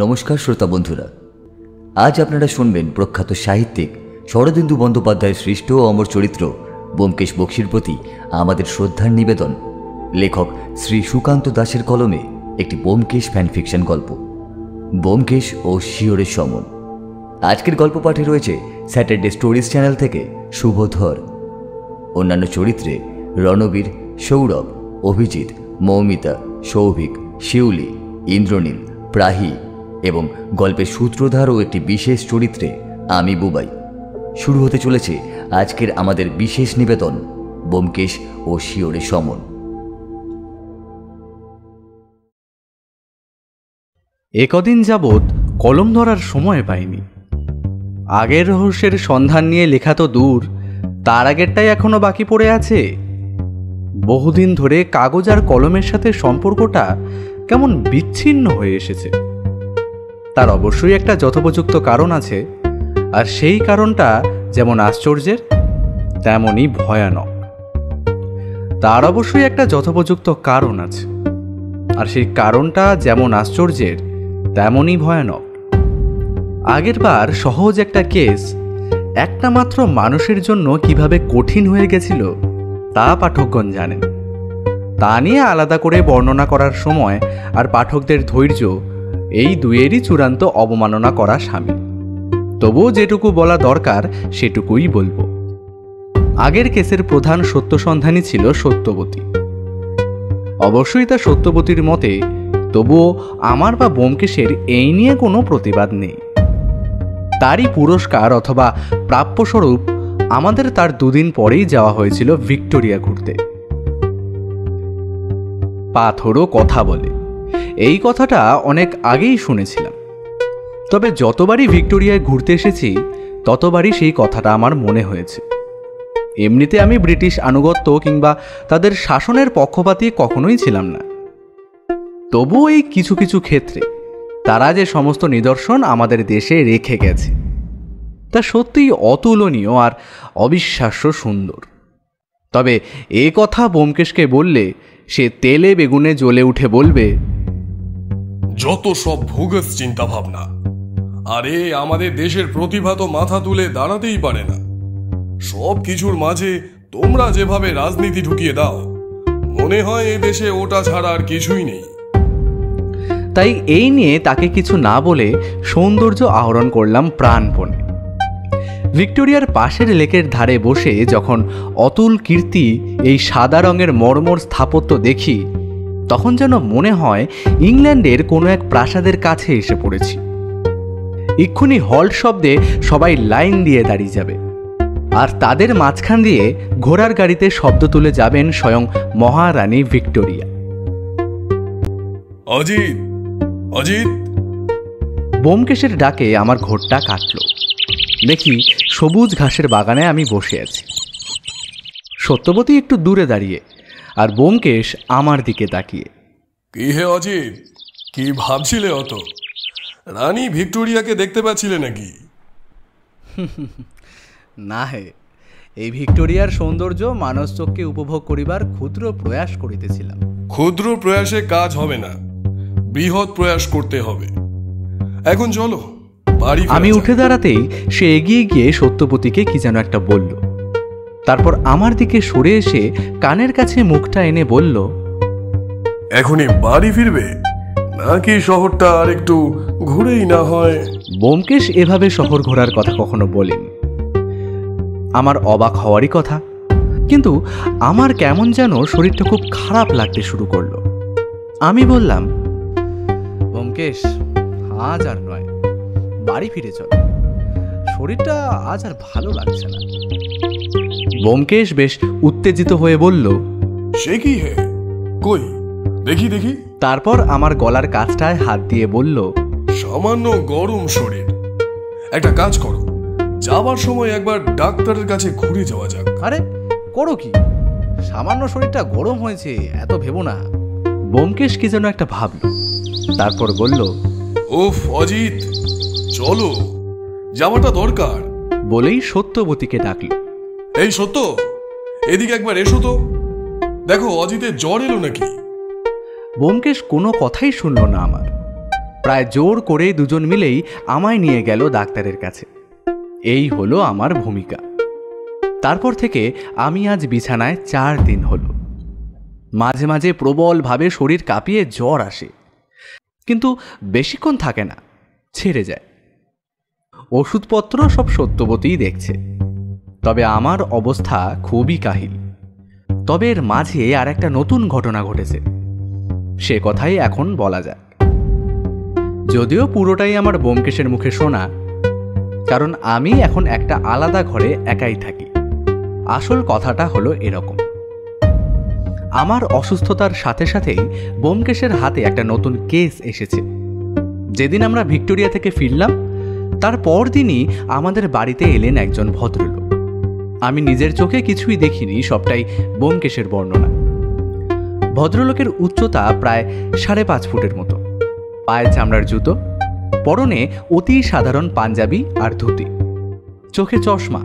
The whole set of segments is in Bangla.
নমস্কার শ্রোতা বন্ধুরা, আজ আপনারা শুনবেন প্রখ্যাত সাহিত্যিক শরদিন্দু বন্দ্যোপাধ্যায়ের সৃষ্ট ও অমর চরিত্র ব্যোমকেশ বক্সীর প্রতি আমাদের শ্রদ্ধার নিবেদন। লেখক শ্রী সুকান্ত দাসের কলমে একটি ব্যোমকেশ ফ্যানফিকশন গল্প, ব্যোমকেশ ও শিয়রের সমন। আজকের গল্প পাঠে রয়েছে স্যাটারডে স্টোরিজ চ্যানেল থেকে শুভধর। অন্যান্য চরিত্রে রণবীর, সৌরভ, অভিজিৎ, মৌমিতা, সৌভিক, শিউলি, ইন্দ্রনীল, প্রাহী এবং গল্পের সূত্রধার ও একটি বিশেষ চরিত্রে আমি বুবাই। শুরু হতে চলেছে আজকের আমাদের বিশেষ নিবেদন, ব্যোমকেশ ও শিয়রের সমন। একদিন যাবৎ কলম ধরার সময় পাইনি। আগের রহস্যের সন্ধান নিয়ে লেখা তো দূর, তার আগেরটাই এখনো বাকি পড়ে আছে। বহুদিন ধরে কাগজ আর কলমের সাথে সম্পর্কটা কেমন বিচ্ছিন্ন হয়ে এসেছে। তার অবশ্যই একটা যথোপযুক্ত কারণ আছে, আর সেই কারণটা যেমন আশ্চর্যের তেমনই ভয়ানক। তার অবশ্যই একটা যথোপযুক্ত কারণ আছে, আর সেই কারণটা যেমন আশ্চর্যের তেমনই ভয়ানক। আগের বার সহজ একটা কেস একটা মাত্র মানুষের জন্য কিভাবে কঠিন হয়ে গেছিল তা পাঠকগণ জানেন। তা নিয়ে আলাদা করে বর্ণনা করার সময় আর পাঠকদের ধৈর্য, এই দুয়েরই চূড়ান্ত অবমাননা করা শামিল। তবুও যেটুকু বলা দরকার সেটুকুই বলবো। আগের কেসের প্রধান সত্যসন্ধানী ছিল সত্যবতী। অবশ্যই তা সত্যবতীর মতে, তবুও আমার বা ব্যোমকেশের এই নিয়ে কোনো প্রতিবাদ নেই। তারই পুরস্কার অথবা প্রাপ্যস্বরূপ আমাদের তার দুদিন পরেই যাওয়া হয়েছিল ভিক্টোরিয়া ঘুরতে। পাথরও কথা বলে, এই কথাটা অনেক আগেই শুনেছিলাম। তবে যতবারই ভিক্টোরিয়ায় ঘুরতে এসেছি ততবারই সেই কথাটা আমার মনে হয়েছে। এমনিতে আমি ব্রিটিশ আনুগত্য কিংবা তাদের শাসনের পক্ষপাতী কখনোই ছিলাম না। তবুও এই কিছু কিছু ক্ষেত্রে তারা যে সমস্ত নিদর্শন আমাদের দেশে রেখে গেছে তা সত্যিই অতুলনীয় আর অবিশ্বাস্য সুন্দর। তবে এ কথা ব্যোমকেশকে বললে সে তেলে বেগুনে জ্বলে উঠে বলবে, যত সব ভুগস চিন্তা ভাবনা, আরে আমাদের দেশের প্রতিভা তো মাথা তুলে দাঁড়াতেই পারে না। সব কিছুর মাঝে তোমরা যেভাবে রাজনীতি ঢুকিয়ে দাও, মনে হয় এ দেশে ওটা ছাড়া আর কিছুই নেই। তাই এই নিয়ে তাকে কিছু না বলে সৌন্দর্য আহরণ করলাম প্রাণপণে। ভিক্টোরিয়ার পাশের লেকের ধারে বসে যখন অতুল কীর্তি এই সাদা রঙের মর্মর স্থাপত্য দেখি, তখন যেন মনে হয় ইংল্যান্ডের কোনো এক প্রাসাদের কাছে এসে পড়েছি। এক্ষুনি হল্ট শব্দে সবাই লাইন দিয়ে দাঁড়িয়ে যাবে, আর তাদের মাঝখান দিয়ে ঘোড়ার গাড়িতে শব্দ তুলে যাবেন স্বয়ং মহারানী ভিক্টোরিয়া। অজিত, অজিত! ব্যোমকেশের ডাকে আমার ঘোরটা কাটল। দেখি সবুজ ঘাসের বাগানে আমি বসে আছি, সত্যবতী একটু দূরে দাঁড়িয়ে, আর ব্যোমকেশ আমার দিকে তাকিয়ে। কি হে অজিত, কি ভাবছিলে? অত রানী ভিক্টোরিয়াকে দেখতে পাচ্ছিলে নাকি? না হে, এই ভিক্টোরিয়ার সৌন্দর্য মানসচক্ষে উপভোগ করিবার ক্ষুদ্র প্রয়াস করিতেছিলাম। ক্ষুদ্র প্রয়াসে কাজ হবে না, বৃহৎ প্রয়াস করতে হবে। এখন চলো বাড়ি। আমি উঠে দাঁড়াতেই সে এগিয়ে গিয়ে সত্যবতীকে কি যেন একটা বলল। তারপর আমার দিকে সরে এসে কানের কাছে মুখটা এনে বলল, এখনই বাড়ি ফিরবে নাকি শহরটা আর একটু ঘুরেই না হয়? ব্যোমকেশ এভাবে শহর ঘোরার কথা কখনো বলেনি। আমার অবাক হওয়ারই কথা, কিন্তু আমার কেমন যেন শরীরটা খুব খারাপ লাগতে শুরু করলো। আমি বললাম, ব্যোমকেশ, আজ আর নয়, বাড়ি ফিরে চল, শরীরটা আজ আর ভালো লাগছে না। ব্যোমকেশ বেশ উত্তেজিত হয়ে বলল, সে কি হে, কই দেখি দেখি। তারপর আমার গলার কাছটায় হাত দিয়ে বলল, সামান্য গরম শরীর, একটা কাজ করো, যাবার সময় একবার ডাক্তারের কাছে ঘুরে যাওয়া যাক। আরে করো কি, সামান্য শরীরটা গরম হয়েছে এত ভেবো না। ব্যোমকেশ কি যেন একটা ভাবল, তারপর বলল, ওফ অজিত, চলো, যাওয়াটা দরকার। বলেই সত্যবতীকে ডাকল। এই সত্য, এদিকে একবার এসো তো, দেখো অজিতের জ্বর এলো নাকি। ব্যোমকেশ কোনো কথাই শুনল না আমার। প্রায় জোর করে দুজন মিলেই আমায় নিয়ে গেল ডাক্তারের কাছে। এই হলো আমার ভূমিকা। তারপর থেকে আমি আজ বিছানায় 4 দিন হলো। মাঝে মাঝে প্রবলভাবে শরীর কাঁপিয়ে জ্বর আসে, কিন্তু বেশিক্ষণ থাকে না, ছেড়ে যায়। ওষুধপত্র সব সত্যবতীই দেখছে, তবে আমার অবস্থা খুবই কাহিল। তবে এর মাঝে আর একটা নতুন ঘটনা ঘটেছে, সে কথাই এখন বলা যাক। যদিও পুরোটাই আমার ব্যোমকেশের মুখে শোনা, কারণ আমি এখন একটা আলাদা ঘরে একাই থাকি। আসল কথাটা হলো এরকম, আমার অসুস্থতার সাথে সাথেই ব্যোমকেশের হাতে একটা নতুন কেস এসেছে। যেদিন আমরা ভিক্টোরিয়া থেকে ফিরলাম, তার পরদিনই আমাদের বাড়িতে এলেন একজন ভদ্রলোক। আমি নিজের চোখে কিছুই দেখিনি, সবটাই ব্যোমকেশের বর্ণনা। ভদ্রলোকের উচ্চতা প্রায় 5.5 ফুটের মতো, পায়ে চামড়ার জুতো, পরনে অতি সাধারণ পাঞ্জাবি আর ধুতি, চোখে চশমা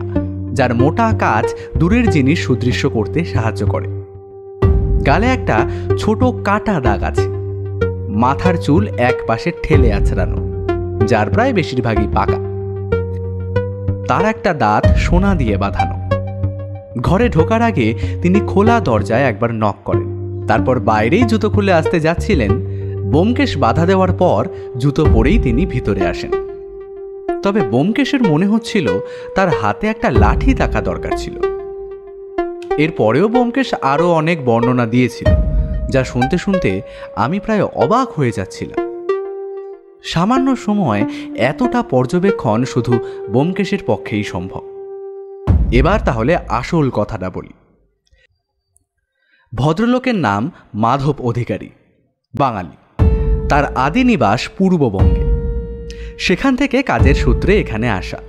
যার মোটা কাচ দূরের জিনিস সুদৃশ্য করতে সাহায্য করে, গালে একটা ছোট কাটা দাগ আছে, মাথার চুল এক পাশে ঠেলে আছড়ানো, যার প্রায় বেশিরভাগই পাকা, তার একটা দাঁত সোনা দিয়ে বাঁধানো। ঘরে ঢোকার আগে তিনি খোলা দরজায় একবার নক করেন, তারপর বাইরেই জুতো খুলে আসতে যাচ্ছিলেন। ব্যোমকেশ বাধা দেওয়ার পর জুতো পরেই তিনি ভিতরে আসেন। তবে ব্যোমকেশের মনে হচ্ছিল তার হাতে একটা লাঠি থাকা দরকার ছিল। এরপরেও ব্যোমকেশ আরও অনেক বর্ণনা দিয়েছিল, যা শুনতে শুনতে আমি প্রায় অবাক হয়ে যাচ্ছিলাম। সামান্য সময় এতটা পর্যবেক্ষণ শুধু ব্যোমকেশের পক্ষেই সম্ভব। এবার তাহলে আসল কথাটা বলি। ভদ্রলোকের নাম মাধব অধিকারী, বাঙালি। তার আদি নিবাস পূর্ববঙ্গে, সেখান থেকে কাজের সূত্রে এখানে আসা।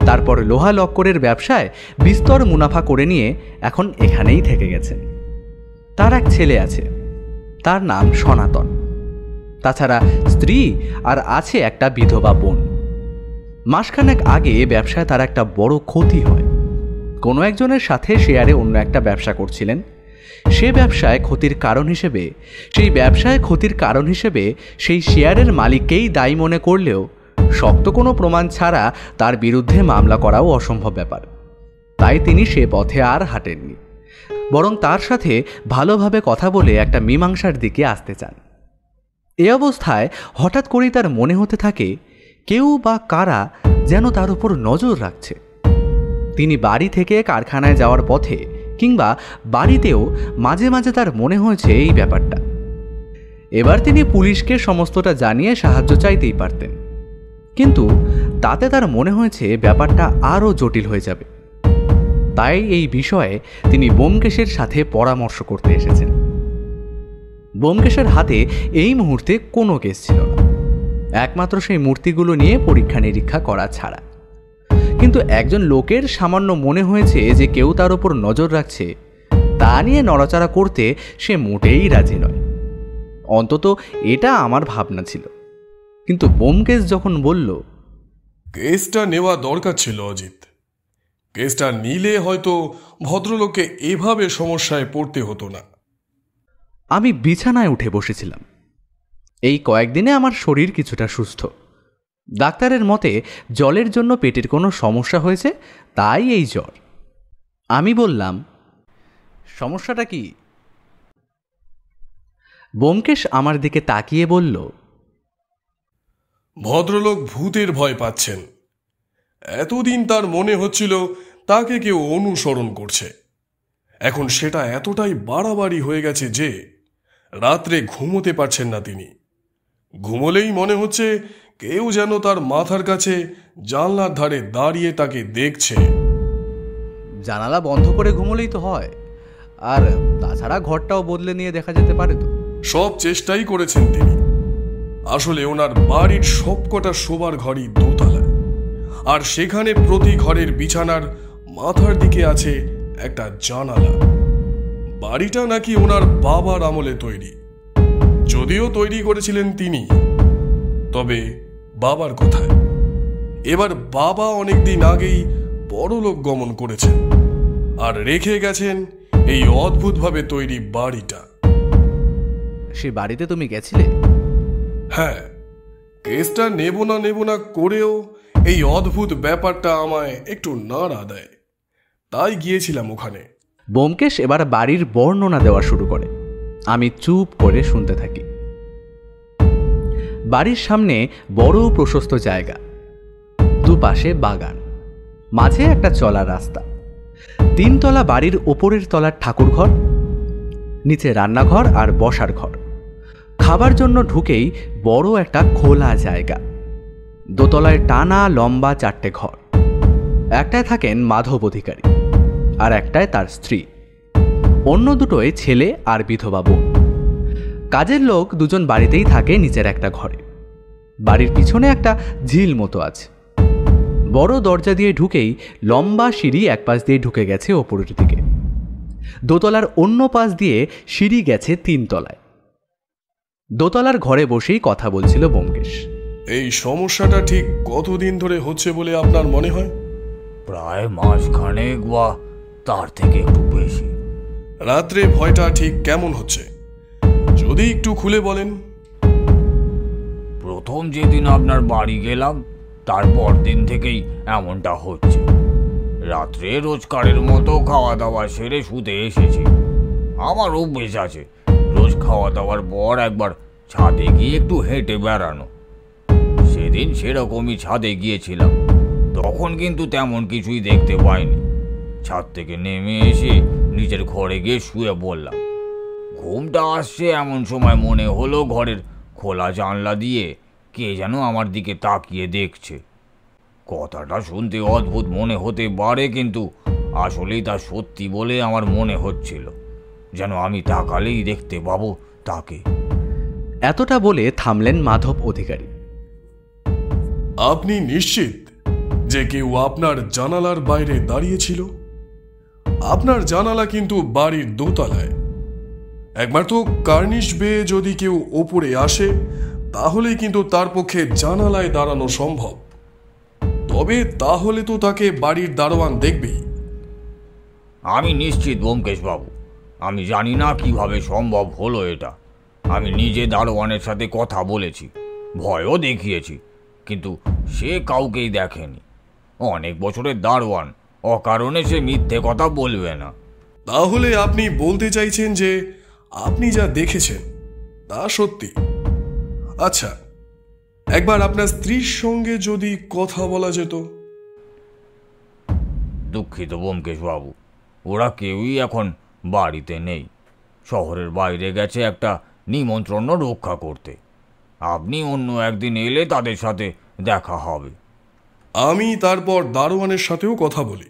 তারপর লোহা লক্করের ব্যবসায় বিস্তর মুনাফা করে নিয়ে এখন এখানেই থেকে গেছেন। তার এক ছেলে আছে, তার নাম সনাতন। তাছাড়া স্ত্রী আর আছে একটা বিধবা বোন। মাসখানেক আগে ব্যবসায় তার একটা বড় ক্ষতি হয়। কোনো একজনের সাথে শেয়ারে অন্য একটা ব্যবসা করছিলেন। সেই ব্যবসায় ক্ষতির কারণ হিসেবে সেই শেয়ারের মালিককেই দায়ী মনে করলেও শক্ত কোনো প্রমাণ ছাড়া তার বিরুদ্ধে মামলা করাও অসম্ভব ব্যাপার। তাই তিনি সে পথে আর হাঁটেননি, বরং তার সাথে ভালোভাবে কথা বলে একটা মীমাংসার দিকে আসতে চান। এ অবস্থায় হঠাৎ করেই তার মনে হতে থাকে কেউ বা কারা যেন তার উপর নজর রাখছে। তিনি বাড়ি থেকে কারখানায় যাওয়ার পথে কিংবা বাড়িতেও মাঝে মাঝে তার মনে হয়েছে এই ব্যাপারটা। এবার তিনি পুলিশকে সমস্তটা জানিয়ে সাহায্য চাইতেই পারতেন, কিন্তু তাতে তার মনে হয়েছে ব্যাপারটা আরও জটিল হয়ে যাবে। তাই এই বিষয়ে তিনি ব্যোমকেশের সাথে পরামর্শ করতে এসেছেন। ব্যোমকেশের হাতে এই মুহূর্তে কোনো কেস ছিল না, একমাত্র সেই মূর্তিগুলো নিয়ে পরীক্ষা নিরীক্ষা করা ছাড়া। কিন্তু একজন লোকের সামান্য মনে হয়েছে যে কেউ তার উপর নজর রাখছে, তা নিয়ে নড়াচড়া করতে সে মোটেই রাজি নয়। অন্তত এটা আমার ভাবনা ছিল। কিন্তু ব্যোমকেশ যখন বলল, কেসটা নেওয়া দরকার ছিল অজিত, কেসটা নিলে হয়তো ভদ্রলোককে এভাবে সমস্যায় পড়তে হতো না। আমি বিছানায় উঠে বসেছিলাম। এই কয়েকদিনে আমার শরীর কিছুটা সুস্থ। ডাক্তারের মতে জলের জন্য পেটের কোনো সমস্যা হয়েছে, তাই এই জ্বর। আমি বললাম, সমস্যাটা কি? ব্যোমকেশ আমার দিকে তাকিয়ে বলল, ভদ্রলোক ভূতের ভয় পাচ্ছেন। এতদিন তার মনে হচ্ছিল তাকে কেউ অনুসরণ করছে। এখন সেটা এতটাই বাড়াবাড়ি হয়ে গেছে যে রাত্রে ঘুমোতে পারছেন না তিনি। ঘুমোলেই মনে হচ্ছে কেউ যেন তার মাথার কাছে জানলার ধারে দাঁড়িয়ে তাকে দেখছে। জানালা বন্ধ করে ঘুমোলেই তো হয়, আর তাছাড়া ঘরটাও বদলে নিয়ে দেখা যেতে পারে তো। সব চেষ্টাই করেছেন তিনি। আসলে ওনার বাড়ির সবকটা শোবার ঘরই দোতলায়, আর সেখানে প্রতি ঘরের বিছানার মাথার দিকে আছে একটা জানালা। বাড়িটা নাকি ওনার বাবার আমলে তৈরি, যদিও তৈরি করেছিলেন তিনি। তবে বাবার কোথায়? এবার বাবা অনেকদিন আগেই পরলোক গমন করেছেন, আর রেখে গেছেন এই অদ্ভুতভাবে তৈরি বাড়িটা। সে বাড়িতে তুমি গেছিলে? হ্যাঁ, কেসটা নেব না করেও এই অদ্ভুত ব্যাপারটা আমায় একটু নাড়া দেয়, তাই গিয়েছিলাম ওখানে। ব্যোমকেশ এবার বাড়ির বর্ণনা দেওয়া শুরু করে। আমি চুপ করে শুনতে থাকি। বাড়ির সামনে বড় প্রশস্ত জায়গা, দুপাশে বাগান, মাঝে একটা চলা রাস্তা, 3 তলা বাড়ির ওপরের তলার ঠাকুর ঘর, নিচে রান্নাঘর আর বসার ঘর। খাবার জন্য ঢুকেই বড় একটা খোলা জায়গা, দোতলায় টানা লম্বা 4টে ঘর। একটায় থাকেন মাধব অধিকারী, আর একটায় তার স্ত্রী, অন্য দুটোয় ছেলে আর বিধবা বোন। কাজের লোক 2জন বাড়িতেই থাকে নিচের একটা ঘরে। বাড়ির পিছনে একটা ঝিল মতো আছে। বড় দরজা দিয়ে ঢুকেই লম্বা সিঁড়ি এক পাশ দিয়ে ঢুকে গেছে ওপরের দিকে, দোতলার অন্য পাশ দিয়ে সিঁড়ি গেছে 3 তলায়। দোতলার ঘরে বসেই কথা বলছিল ব্যোমকেশ। এই সমস্যাটা ঠিক কতদিন ধরে হচ্ছে বলে আপনার মনে হয়? প্রায় মাসখানেক বা তার থেকে একটু বেশি। রাত্রে ভয়টা ঠিক কেমন হচ্ছে যদি একটু খুলে বলেন। প্রথম যেদিন আপনার বাড়ি গেলাম তারপর দিন থেকেই এমনটা হচ্ছে। রাত্রে রোজকারের মতো খাওয়া দাওয়া সেরে শুতে এসেছি। আমার অভ্যেস আছে রোজ খাওয়া দাওয়ার পর একবার ছাদে গিয়ে একটু হেঁটে বেড়ানো। সেদিন সেরকমই ছাদে গিয়েছিলাম, তখন কিন্তু তেমন কিছুই দেখতে পাইনি। ছাদ থেকে নেমে এসে নিজের ঘরে গিয়ে শুয়ে বললাম। ঘুমটা আসছে এমন সময় মনে হলো ঘরের খোলা জানলা দিয়ে কে যেন আমার দিকে তাকিয়ে দেখছে। কথাটা শুনতে অদ্ভুত মনে হতে পারে, কিন্তু আসলেই তা সত্যি বলে আমার মনে হচ্ছিল, যেন আমি তাকালেই দেখতে পাবো তাকে। এতটা বলে থামলেন মাধব অধিকারী। আপনি নিশ্চিত যে কেউ আপনার জানালার বাইরে দাঁড়িয়েছিল? আপনার জানালা কিন্তু বাড়ির দোতলায়। একবার তো কার্নিশ বেয়ে যদি কেউ ওপরে আসে তাহলে কিন্তু তার পক্ষে জানালায় দাঁড়ানো সম্ভব। তবে তাহলে তো তাকে বাড়ির দারোয়ান দেখবেই। আমি নিশ্চিত ব্যোমকেশ বাবু, আমি জানি না কিভাবে সম্ভব হলো এটা। আমি নিজে দারোয়ানের সাথে কথা বলেছি, ভয়ও দেখিয়েছি, কিন্তু সে কাউকেই দেখেনি। অনেক বছরের দারোয়ান, অকারণে সে মিথ্যে কথা বলবে না। তাহলে আপনি বলতে চাইছেন যে আপনি যা দেখেছেন তা সত্যি? আচ্ছা, একবার আপনার স্ত্রীর সঙ্গে যদি কথা বলা যেত। দুঃখিত ব্যোমকেশ বাবু, ওরা কেউই এখন বাড়িতে নেই। শহরের বাইরে গেছে একটা নিমন্ত্রণ রক্ষা করতে। আপনি অন্য একদিন এলে তাদের সাথে দেখা হবে। আমি তারপর দারোয়ানের সাথেও কথা বলি,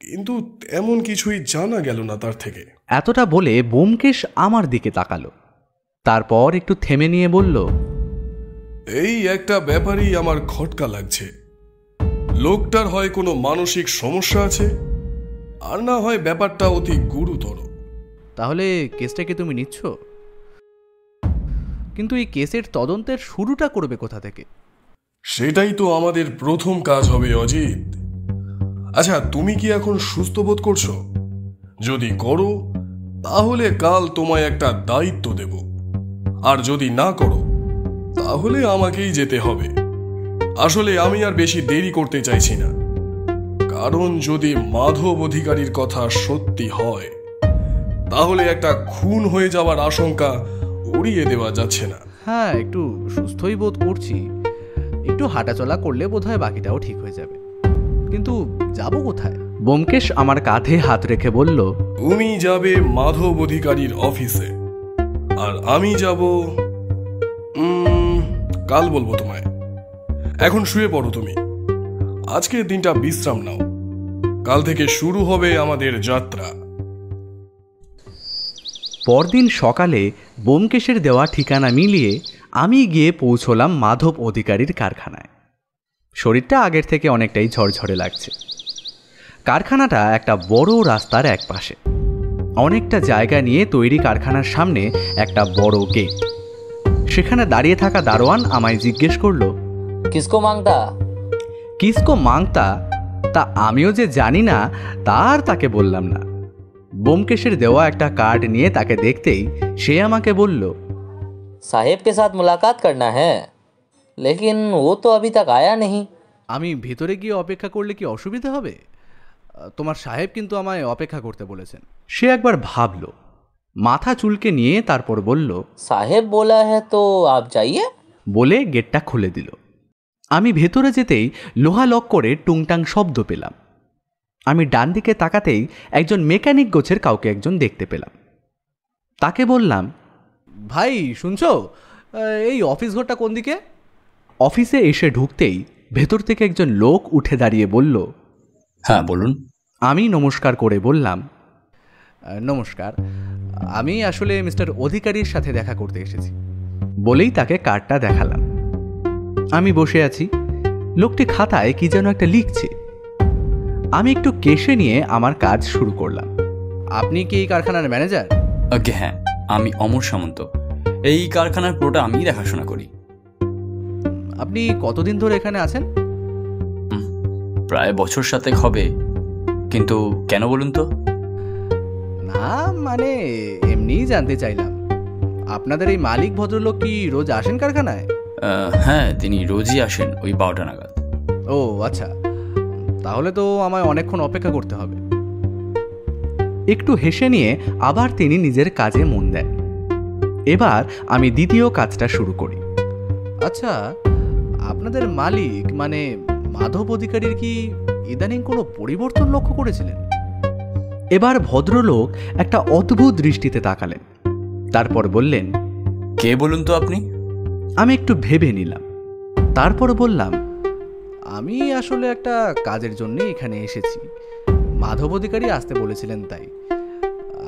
কিন্তু তেমন কিছুই জানা গেল না তার থেকে। এতটা বলে ব্যোমকেশ আমার দিকে তাকালো, তারপর একটু থেমে নিয়ে বলল, এই একটা ব্যাপারেই আমার খটকা লাগছে। লোকটার হয় কোনো মানসিক সমস্যা আছে, আর না হয় ব্যাপারটা অতি গুরুতর। তাহলে কেসটাকে তুমি নিচ্ছ? কিন্তু এই কেসের তদন্তের শুরুটা করবে কোথা থেকে? সেটাই তো আমাদের প্রথম কাজ হবে অজিত। আচ্ছা, তুমি কি এখন সুস্থ বোধ করছো? যদি করো তাহলে কাল তোমায় একটা দায়িত্ব দেব, আর যদি না করো তাহলে আমাকেই যেতে হবে। আসলে আমি আর বেশি দেরি করতে চাইছি না, কারণ যদি মাধব অধিকারীর কথা সত্যি হয় তাহলে একটা খুন হয়ে যাওয়ার আশঙ্কা উড়িয়ে দেওয়া যাচ্ছে না। হ্যাঁ, একটু সুস্থই বোধ করছি। একটু হাঁটাচলা করলে বোধহয় বাকিটাও ঠিক হয়ে যাবে, কিন্তু যাব কোথায়? ব্যোমকেশ আমার কাঁধে হাত রেখে বলল, তুমি যাবে মাধব অধিকারীর অফিসে, আর আমি যাব কাল বলবো তোমায়। এখন শুয়ে পড়ো তুমি, আজকের দিনটা বিশ্রাম নাও। কাল থেকে শুরু হবে আমাদের যাত্রা। পরদিন সকালে ব্যোমকেশের দেওয়া ঠিকানা মিলিয়ে আমি গিয়ে পৌঁছলাম মাধব অধিকারীর কারখানায়। শরীরটা আগের থেকে অনেকটাই ঝরঝরে লাগছে। কারখানাটা একটা বড় রাস্তার এক পাশে, অনেকটা জায়গা নিয়ে তৈরি। কারখানার সামনে একটা বড় গেট। সেখানে দাঁড়িয়ে থাকা দারোয়ান আমায় জিজ্ঞেস করলো, কিসকো মাংতা? কিসকো মাংতা? তা আমিও যে জানি না তার তাকে বললাম না। ব্যোমকেশের দেওয়া একটা কার্ড নিয়ে তাকে দেখতেই সে আমাকে বলল, साहेब के साथ मुलाकात करना है। लेकिन वो तो अभी तक आया नहीं। আমি ভেতরে গিয়ে অপেক্ষা করলে কি অসুবিধা হবে? তোমার সাহেব কিন্তু আমায় অপেক্ষা করতে বলেছেন। সে একবার ভাবল, মাথা চুলকে নিয়ে তারপর বলল, साहेब बोला है तो आप जाइए। বলে গেটটা খুলে দিল। আমি ভেতরে যেতেই লোহা লক করে টুংটাং শব্দ পেলাম। আমি ডান দিকে তাকাতেই একজন মেকানিক গোছের কাউকে একজন দেখতে পেলাম। তাকে বললাম, ভাই শুনছো, এই অফিস ঘরটা কোন দিকে? অফিসে এসে ঢুকতেই ভেতর থেকে একজন লোক উঠে দাঁড়িয়ে বলল, হ্যাঁ বলুন। আমি নমস্কার করে বললাম, নমস্কার, আমি আসলে মিস্টার অধিকারীর সাথে দেখা করতে এসেছি। বলেই তাকে কার্ডটা দেখালাম। আমি বসে আছি, লোকটি খাতায় কি যেন একটা লিখছে। আমি একটু কেশে নিয়ে আমার কাজ শুরু করলাম। আপনি কি এই কারখানার ম্যানেজার? ওকে, হ্যাঁ, আমি অমর সামন্ত। এই কারখানার পুরোটা আমিই দেখাশোনা করি। আপনি কতদিন ধরে এখানে আছেন? প্রায় বছর 7 হবে। কিন্তু কেন বলুন তো? না মানে এমনিই জানতে চাইলাম। আপনাদের এই মালিক ভদ্রলোক কি রোজ আসেন কারখানায়? হ্যাঁ, তিনি রোজই আসেন ওই 12টা নাগাদ। ও আচ্ছা, তাহলে তো আমায় অনেকক্ষণ অপেক্ষা করতে হবে। একটু হেসে নিয়ে আবার তিনি নিজের কাজে মন দেন। এবার আমি দ্বিতীয় কাজটা শুরু করি। আচ্ছা, আপনাদের মালিক মানে মাধব অধিকারীর কি ইদানিং কোনো পরিবর্তন লক্ষ্য করেছিলেন? এবার ভদ্রলোক একটা অদ্ভুত দৃষ্টিতে তাকালেন, তারপর বললেন, কে বলুন তো আপনি? আমি একটু ভেবে নিলাম, তারপর বললাম, আমি আসলে একটা কাজের জন্য এখানে এসেছি। মাধব অধিকারী আসতে বলেছিলেন, তাই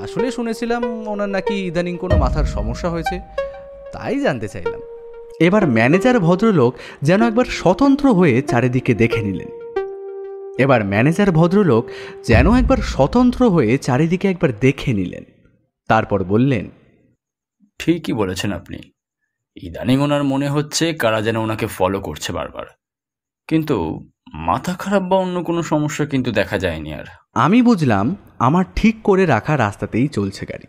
আসলে শুনেছিলাম ওনার নাকি ইদানিং কোনো মাথার সমস্যা হয়েছে, তাই জানতে চাইলাম। এবার ম্যানেজার ভদ্রলোক যেন একবার স্বতন্ত্র হয়ে চারিদিকে দেখে নিলেন। একবার দেখে নিলেন, তারপর বললেন, ঠিকই বলেছেন আপনি। ইদানিং ওনার মনে হচ্ছে কারা যেন ওনাকে ফলো করছে বারবার, কিন্তু মাথা খারাপ বা অন্য কোনো সমস্যা কিন্তু দেখা যায়নি আর। আমি বুঝলাম আমার ঠিক করে রাখা রাস্তাতেই চলছে গাড়ি,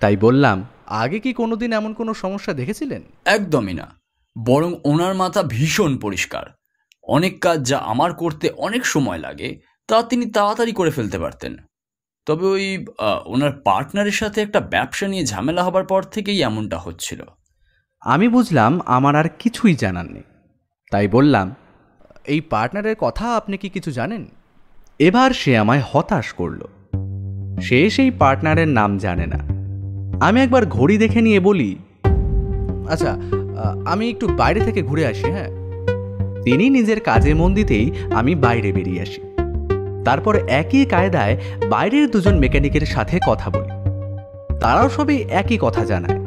তাই বললাম, আগে কি কোনোদিন এমন কোনো সমস্যা দেখেছিলেন? একদমই না, বরং ওনার মাথা ভীষণ পরিষ্কার। অনেক কাজ যা আমার করতে অনেক সময় লাগে তা তিনি তাড়াতাড়ি করে ফেলতে পারতেন। তবে ওই ওনার পার্টনারের সাথে একটা ব্যবসা নিয়ে ঝামেলা হবার পর থেকেই এমনটা হচ্ছিল। আমি বুঝলাম আমার আর কিছুই জানার নেই, তাই বললাম, এই পার্টনারের কথা আপনি কি কিছু জানেন? এবার সে আমায় হতাশ করল। সে সেই পার্টনারের নাম জানে না। আমি একবার ঘড়ি দেখে নিয়ে বলি, আচ্ছা আমি একটু বাইরে থেকে ঘুরে আসি। হ্যাঁ। তিনি নিজের কাজে মন দিতেই আমি বাইরে বেরিয়ে আসি। তারপর একই কায়দায় বাইরের দুজন মেকানিকের সাথে কথা বলি। তারাও সবই একই কথা জানায়,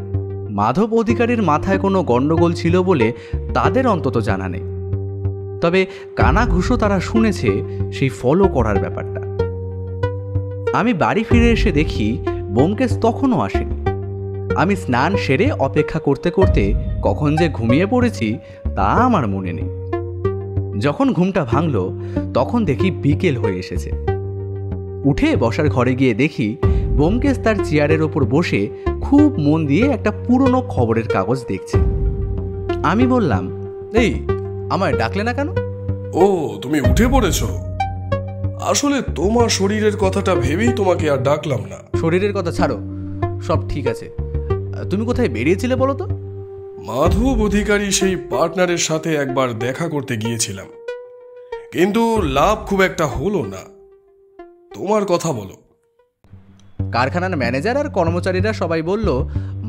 মাধব অধিকারীর মাথায় কোনো গণ্ডগোল ছিল বলে তাদের অন্তত জানা নেই। তবে কানা ঘুষো তারা শুনেছে সেই ফলো করার ব্যাপারটা। আমি বাড়ি ফিরে এসে দেখি ব্যোমকেশ তখনও আসেনি। আমি স্নান সেরে অপেক্ষা করতে করতে কখন যে ঘুমিয়ে পড়েছি তা আমার মনে নেই। যখন ঘুমটা ভাঙল তখন দেখি বিকেল হয়ে এসেছে। উঠে বসার ঘরে গিয়ে দেখি ব্যোমকেশ তার চেয়ারের ওপর বসে খুব মন দিয়ে একটা পুরনো খবরের কাগজ দেখছে। আমি বললাম, এই আমায় ডাকলে না কেন? ও, তুমি উঠে পড়েছ? আসলে তোমার শরীরের কথাটা ভেবেই তোমাকে আর ডাকলাম না। শরীরের কথা ছাড়ো, সব ঠিক আছে। তুমি কোথায় বেরিয়েছিলে বলো তো? মাধব অধিকারী সেই পার্টনারের সাথে একবার দেখা করতে গিয়েছিলাম, কিন্তু লাভ খুব একটা হলো না। তোমার কথা বলো। কারখানার ম্যানেজার আর কর্মচারীরা সবাই বলল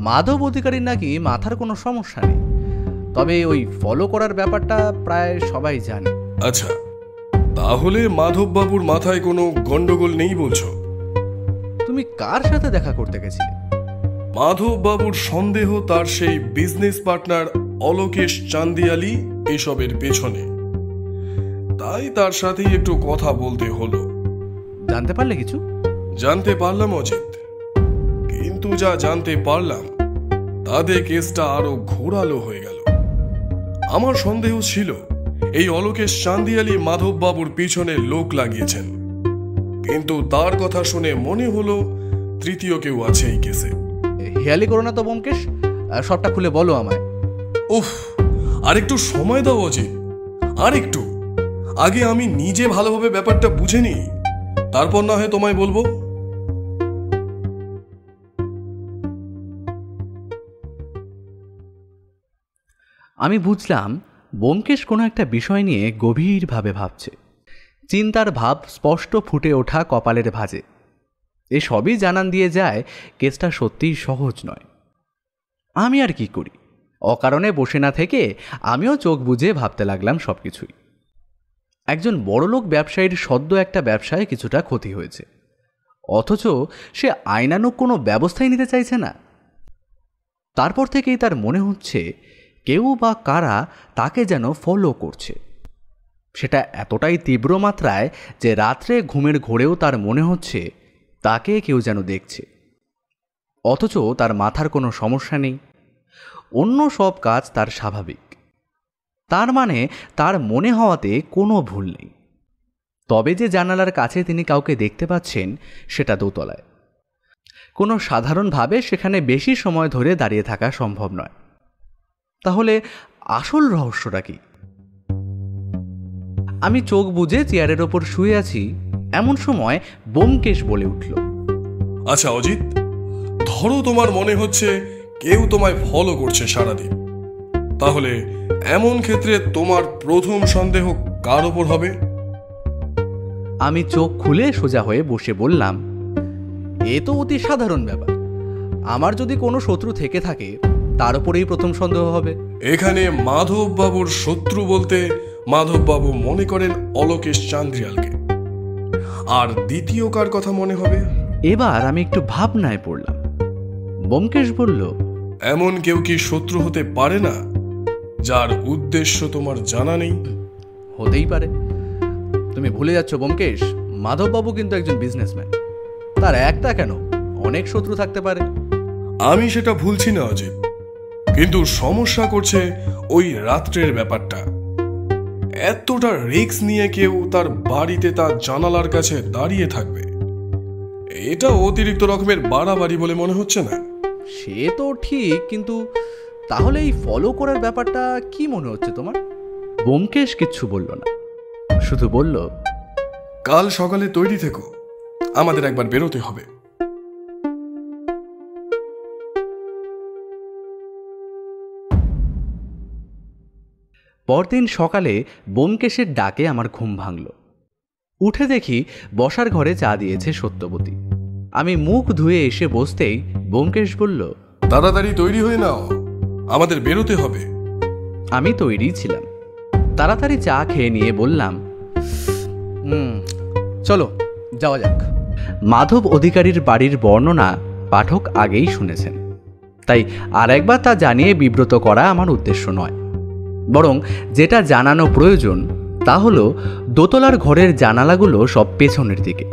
মাধব অধিকারীর নাকি মাথার কোনো সমস্যা নেই, তবে ওই ফলো করার ব্যাপারটা প্রায় সবাই জানে। আচ্ছা, তাহলে মাধব বাবুর মাথায় কোনো গন্ডগোল নেই বলছো? তুমি কার সাথে দেখা করতে গেছিলে? মাধব বাবুর সন্দেহ তার সেই বিজনেস পার্টনার অলোকেশ চান্দিয়ালি এসবের পেছনে, তাই তার সাথেই একটু কথা বলতে হলো। জানতে পারলে কিছু? জানতে পারলাম অজিত, কিন্তু যা জানতে পারলাম তাতে কেসটা আরো ঘোরালো হয়ে গেল। আমার সন্দেহ ছিল এই অলোকেশ চান্দিয়ালি মাধব বাবুর পিছনে লোক লাগিয়েছেন, কিন্তু তার কথা শুনে মনে হলো তৃতীয় কেউ আছে এই কেসে। হেয়ালি করো না তো ব্যোমকেশ, সবটা খুলে বলো আমায়। উফ, আর একটু সময় দাও অজিত, আর একটু। আগে আমি নিজে ভালোভাবে ব্যাপারটা বুঝে নিই, তারপর না হয় তোমায় বলবো। আমি বুঝলাম ব্যোমকেশ কোনো একটা বিষয় নিয়ে গভীরভাবে ভাবছে। চিন্তার ভাব স্পষ্ট ফুটে ওঠা কপালের ভাঁজে। এসবই জানান দিয়ে যায় কেসটা সত্যিই সহজ নয়। আমি আর কি করি, অকারণে বসে না থেকে আমিও চোখ বুজে ভাবতে লাগলাম সব কিছুই। একজন বড়লোক ব্যবসায়ীর সদ্য একটা ব্যবসায় কিছুটা ক্ষতি হয়েছে, অথচ সে আইনানুগ কোনো ব্যবস্থাই নিতে চাইছে না। তারপর থেকেই তার মনে হচ্ছে কেউ বা কারা তাকে যেন ফলো করছে। সেটা এতটাই তীব্র মাত্রায় যে রাত্রে ঘুমের ঘোরেও তার মনে হচ্ছে তাকে কেউ যেন দেখছে, অথচ তার মাথার কোনো সমস্যা নেই, অন্য সব কাজ তার স্বাভাবিক। তার মানে তার মনে হওয়াতে কোনো ভুল নেই। তবে যে জানালার কাছে তিনি কাউকে দেখতে পাচ্ছেন সেটা দোতলায়। কোনো সাধারণভাবে সেখানে বেশি সময় ধরে দাঁড়িয়ে থাকা সম্ভব নয়। তাহলে আসল রহস্যটা কি? আমি চোখ বুজে চেয়ারের ওপর শুয়ে আছি, এমন সময় ব্যোমকেশ বলে উঠল, আচ্ছা অজিত, ধরো তোমার মনে হচ্ছে কেউ তোমায় ফলো করছে সারাদিন, তাহলে এমন ক্ষেত্রে তোমার প্রথম সন্দেহ কার ওপর হবে? আমি চোখ খুলে সোজা হয়ে বসে বললাম, এ তো অতি সাধারণ ব্যাপার। আমার যদি কোনো শত্রু থেকে থাকে তার উপরেই প্রথম সন্দেহ হবে। এখানে মাধববাবুর শত্রু বলতে মাধববাবু মনে করেন অলোকেশ চান্দ্রিয়ালকে, আর দ্বিতীয় কার কথা মনে হবে? এবার আমি একটু ভাবনায় পড়লাম। ব্যোমকেশ বলল, এমন কেউ কি শত্রু হতে পারে না যার উদ্দেশ্য তোমার জানা নেই? হতেই পারে। তুমি ভুলে যাচ্ছ ব্যোমকেশ, মাধববাবু কিন্তু একজন বিজনেসম্যান। তার একটা কেন, অনেক শত্রু থাকতে পারে। আমি সেটা ভুলছি না অজিত, কিন্তু সমস্যা করছে ওই রাত্রের ব্যাপারটা। এতটা রিস্ক নিয়ে কেউ তার বাড়িতে তার জানালার কাছে দাঁড়িয়ে থাকবে, এটা অতিরিক্ত রকমের বাড়াবাড়ি বলে মনে হচ্ছে না? সে তো ঠিক, কিন্তু তাহলে এই ফলো করার ব্যাপারটা কি মনে হচ্ছে তোমার? ব্যোমকেশ কিচ্ছু বলল না, শুধু বলল, কাল সকালে তৈরি থেকো, আমাদের একবার বেরোতে হবে। পরদিন সকালে ব্যোমকেশের ডাকে আমার ঘুম ভাঙল। উঠে দেখি বসার ঘরে চা দিয়েছে সত্যবতী। আমি মুখ ধুয়ে এসে বসতেই ব্যোমকেশ বলল, তাড়াতাড়ি তৈরি হয়ে নাও, আমাদের বেরোতে হবে। আমি তৈরি ছিলাম। তাড়াতাড়ি চা খেয়ে নিয়ে বললাম, চলো যাওয়া যাক। মাধব অধিকারীর বাড়ির বর্ণনা পাঠক আগেই শুনেছেন, তাই আর একবার তা জানিয়ে বিব্রত করা আমার উদ্দেশ্য নয়। বরং যেটা জানানো প্রয়োজন তা হলো দোতলার ঘরের জানালাগুলো সব পেছনের দিকে,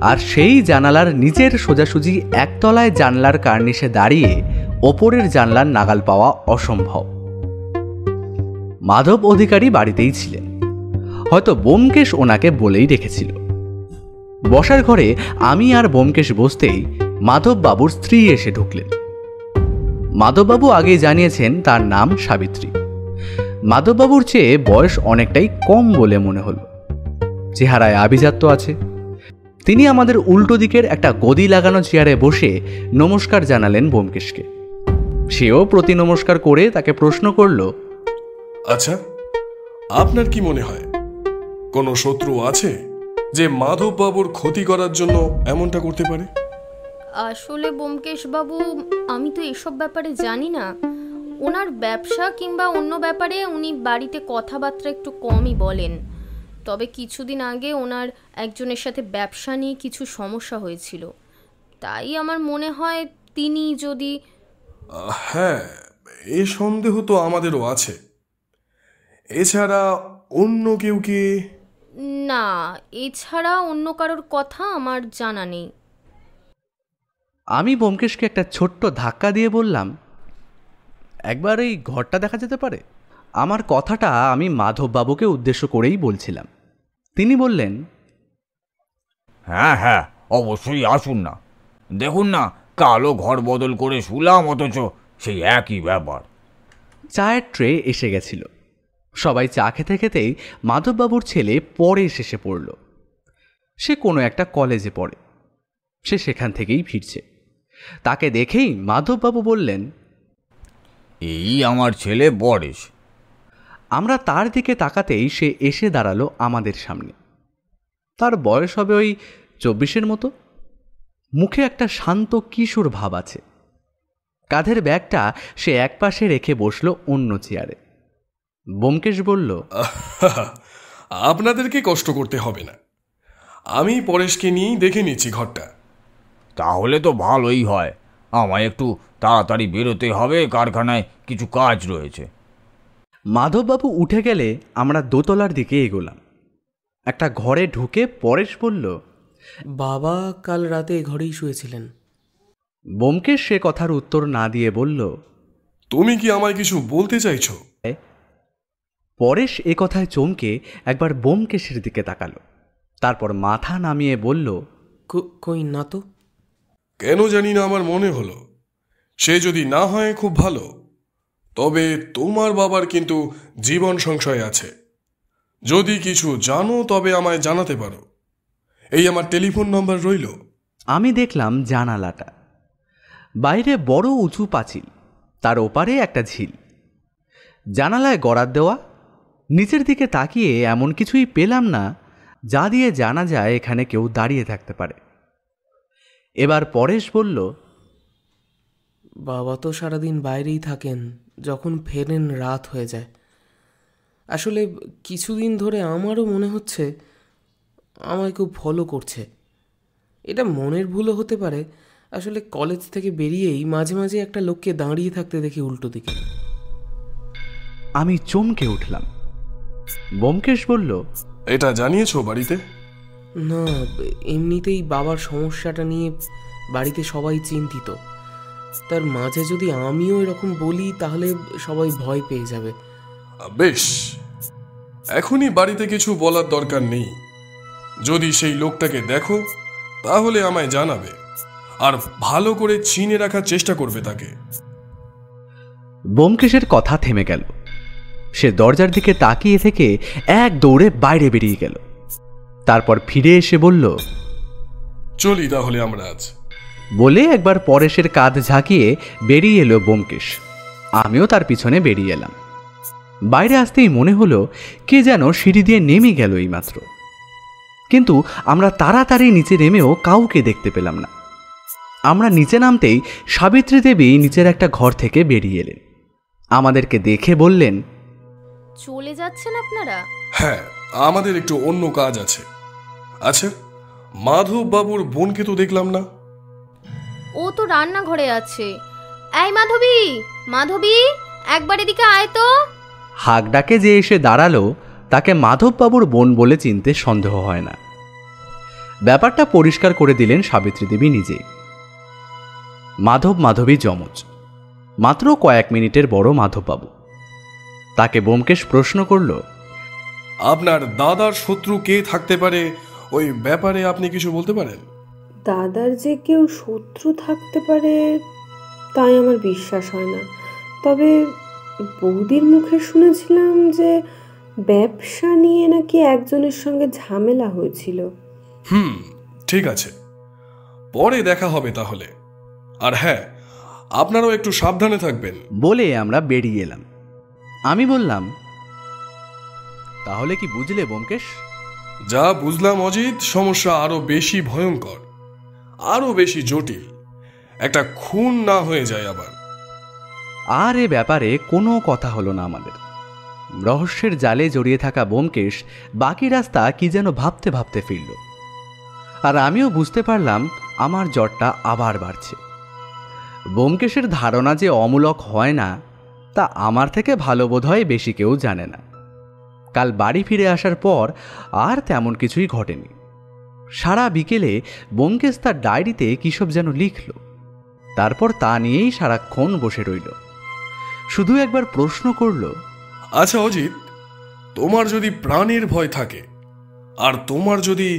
আর সেই জানালার নিচের সোজাসুজি একতলায় জানলার কার্নিশে দাঁড়িয়ে ওপরের জানলার নাগাল পাওয়া অসম্ভব। মাধব অধিকারী বাড়িতেই ছিলেন, হয়তো ব্যোমকেশ ওনাকে বলেই রেখেছিল। বসার ঘরে আমি আর ব্যোমকেশ বসতেই মাধববাবুর স্ত্রী এসে ঢুকলেন। মাধববাবু আগেই জানিয়েছেন তার নাম সাবিত্রী। মাধববাবুর চেয়ে বয়স অনেকটাই কম বলে মনে হলো, চেহারায় আভিজাত্য আছে। তিনি আমাদের উল্টো দিকের একটা গদি লাগানো চেয়ারে বসে নমস্কার জানালেন ব্যোমকেশকে। সেও প্রতি নমস্কার করে তাকে প্রশ্ন করল, আচ্ছা, আপনার কি মনে হয় কোনো শত্রু আছে যে মাধববাবুর ক্ষতি করার জন্য এমনটা করতে পারে? আসলে ব্যোমকেশ বাবু, আমি তো এসব ব্যাপারে জানি না। ওনার ব্যবসা কিংবা অন্য ব্যাপারে উনি বাড়িতে কথাবার্তা একটু কমই বলেন। তবে কিছুদিন আগে ওনার একজনের সাথে ব্যবসা নিয়ে কিছু সমস্যা হয়েছিল, তাই আমার মনে হয় তিনি যদি... হ্যাঁ, এ সন্দেহ তো আমাদেরও আছে। এছাড়া অন্য কেউ কি? না, এছাড়া অন্য কারোর কথা আমার জানা নেই। আমি ব্যোমকেশকে একটা ছোট্ট ধাক্কা দিয়ে বললাম, একবার এই ঘরটা দেখা যেতে পারে? আমার কথাটা আমি মাধববাবুকে উদ্দেশ্য করেই বলছিলাম। তিনি বললেন, হ্যাঁ হ্যাঁ, অবশ্যই আসুন না। দেখুন না, কালো ঘর বদল করে শুলাম, অথচ সেই একই ব্যাপার। চায়ের ট্রে এসে গেছিল। সবাই চা খেতে খেতেই মাধববাবুর ছেলে পরে এসে পড়ল। সে কোনো একটা কলেজে পড়ে, সে সেখান থেকেই ফিরছে। তাকে দেখেই মাধববাবু বললেন, এই আমার ছেলে পরেশ। আমরা তার দিকে তাকাতেই সে এসে দাঁড়ালো আমাদের সামনে। তার বয়স হবে ওই 24-এর মতো। মুখে একটা শান্ত কিশোর ভাব আছে। কাঁধের ব্যাগটা সে একপাশে রেখে বসলো অন্য চেয়ারে। ব্যোমকেশ বলল, আপনাদেরকে কষ্ট করতে হবে না, আমি পরেশকে নিয়েই দেখে নিচ্ছি ঘরটা। তাহলে তো ভালোই হয়। আমায় একটু তাড়াতাড়ি বেরোতে হবে, কারখানায় কিছু কাজ রয়েছে। মাধববাবু উঠে গেলে আমরা দোতলার দিকে এগোলাম। একটা ঘরে ঢুকে পরেশ বলল, বাবা কাল রাতে এ ঘরেই শুয়েছিলেন। ব্যোমকেশ সে কথার উত্তর না দিয়ে বলল, তুমি কি আমায় কিছু বলতে চাইছো? পরেশ এ কথায় চমকে একবার ব্যোমকেশের দিকে তাকালো, তারপর মাথা নামিয়ে বলল, কই না তো। কেন জানি না, আমার মনে হলো সে যদি না হয় খুব ভালো। তবে তোমার বাবার কিন্তু জীবন সংশয় আছে। যদি কিছু জানো তবে আমায় জানাতে পারো। এই আমার টেলিফোন নম্বর রইল। আমি দেখলাম জানালাটা। বাইরে বড় উঁচু পাঁচিল, তার ওপারে একটা ঝিল। জানালায় গড়াত দেওয়া। নিচের দিকে তাকিয়ে এমন কিছুই পেলাম না যা দিয়ে জানা যায় এখানে কেউ দাঁড়িয়ে থাকতে পারে। এবার পরেশ বলল, বাবা তো সারাদিন বাইরেই থাকেন, যখন ফেরেন রাত হয়ে যায়। আসলে কিছুদিন ধরে আমারও মনে হচ্ছে আমায় খুব ফলো করছে। এটা মনের ভুলও হতে পারে। আসলে কলেজ থেকে বেরিয়েই মাঝে মাঝে একটা লোককে দাঁড়িয়ে থাকতে দেখি উল্টো দিকে। আমি চমকে উঠলাম। ব্যোমকেশ বলল, এটা জানিয়েছো বাড়িতে? না, এমনিতেই বাবার সমস্যাটা নিয়ে বাড়িতে সবাই চিন্তিত। তার মাঝে যদি আমিও এরকম বলি তাহলে সবাই ভয় পেয়ে যাবে। বেশ, এখনই বাড়িতে কিছু বলার দরকার নেই। যদি সেই লোকটাকে দেখো তাহলে আমায় জানাবে, আর ভালো করে চিনে রাখার চেষ্টা করবে তাকে। ব্যোমকেশের কথা থেমে গেল। সে দরজার দিকে তাকিয়ে থেকে এক দৌড়ে বাইরে বেরিয়ে গেল। তারপর ফিরে এসে বলল, চলি তাহলে আমরা আজ। বলে একবার পরেশের কাঁধ ঝাঁকিয়ে বেরিয়ে এলো ব্যোমকেশ। আমিও তার পিছনে বেরিয়ে এলাম। বাইরে আসতেই মনে হলো কে যেন সিঁড়ি দিয়ে নেমে গেল এইমাত্র। কিন্তু আমরা তাড়াতাড়ি নিচে নেমেও কাউকে দেখতে পেলাম না। আমরা নিচে নামতেই সাবিত্রী দেবী নিচের একটা ঘর থেকে বেরিয়ে এলেন। আমাদেরকে দেখে বললেন, চলে যাচ্ছেন আপনারা? হ্যাঁ, আমাদের একটু অন্য কাজ আছে। আচ্ছা, মাধব বাবুর বোনকে তো দেখলাম না। ও তো রান্নাঘরে আছে। এই মাধবী, মাধবী, একবার এদিকে আয় তো। হাক ডাকে যে এসে দাঁড়ালো তাকে মাধববাবুর বোন বলে চিনতে সন্দেহ হয় না। ব্যাপারটা পরিষ্কার করে দিলেন সাবিত্রী দেবী নিজে। মাধব মাধবী যমজ, মাত্র কয়েক মিনিটের বড় মাধববাবু। তাকে ব্যোমকেশ প্রশ্ন করল, আপনার দাদার শত্রু কে থাকতে পারে, ওই ব্যাপারে আপনি কিছু বলতে পারেন? দাদার যে কেউ শত্রু থাকতে পারে তাই আমার বিশ্বাস হয় না। তবে বৌদির মুখে শুনেছিলাম যে ব্যবসা নিয়ে নাকি একজনের সঙ্গে ঝামেলা হয়েছিল। ঠিক আছে, পরে দেখা হবে তাহলে। আর হ্যাঁ, আপনারাও একটু সাবধানে থাকবেন। বলে আমরা বেরিয়ে এলাম। আমি বললাম, তাহলে কি বুঝলে ব্যোমকেশ? যা বুঝলাম অজিত, সমস্যা আরো বেশি ভয়ঙ্কর, আরো বেশি জটিল। একটা খুন না হয়ে যায় আবার। আর এ ব্যাপারে কোনো কথা হলো না আমাদের। রহস্যের জালে জড়িয়ে থাকা ব্যোমকেশ বাকি রাস্তা কি যেন ভাবতে ভাবতে ফিরল। আর আমিও বুঝতে পারলাম আমার জ্বরটা আবার বাড়ছে। ব্যোমকেশের ধারণা যে অমূলক হয় না তা আমার থেকে ভালো বোধহয় বেশি কেউ জানে না। কাল বাড়ি ফিরে আসার পর আর তেমন কিছুই ঘটেনি। সারা বিকেলে ব্যোমকেশ তার ডায়েরিতে কিসব যেন লিখল। তারপর তা নিয়েই সারাক্ষণ বসে রইল। শুধু একবার প্রশ্ন করল, আচ্ছা অজিত, তোমার যদি প্রাণের ভয় থাকে আর তোমার যদি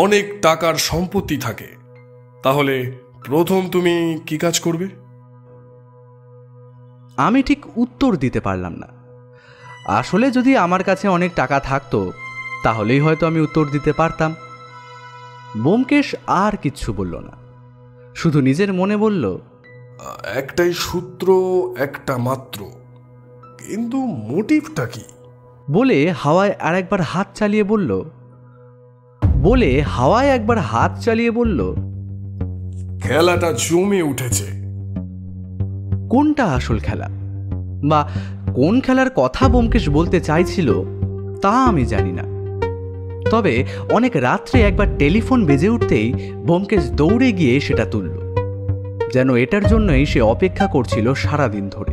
অনেক টাকার সম্পত্তি থাকে, তাহলে প্রথম তুমি কি কাজ করবে? আমি ঠিক উত্তর দিতে পারলাম না। আসলে যদি আমার কাছে অনেক টাকা থাকতো তাহলেই হয়তো আমি উত্তর দিতে পারতাম। ব্যোমকেশ আর কিচ্ছু বলল না, শুধু নিজের মনে বলল, একটাই সূত্র, একটা মাত্র, কিন্তু মোটিভটা কি? বলে হাওয়ায় একবার হাত চালিয়ে বলল, খেলাটা জমে উঠেছে। কোনটা আসল খেলা বা কোন খেলার কথা ব্যোমকেশ বলতে চাইছিল তা আমি জানি না। তবে অনেক রাত্রে একবার টেলিফোন বেজে উঠতেই ব্যোমকেশ দৌড়ে গিয়ে সেটা তুলল, যেন এটার জন্যই সে অপেক্ষা করছিল সারাদিন ধরে।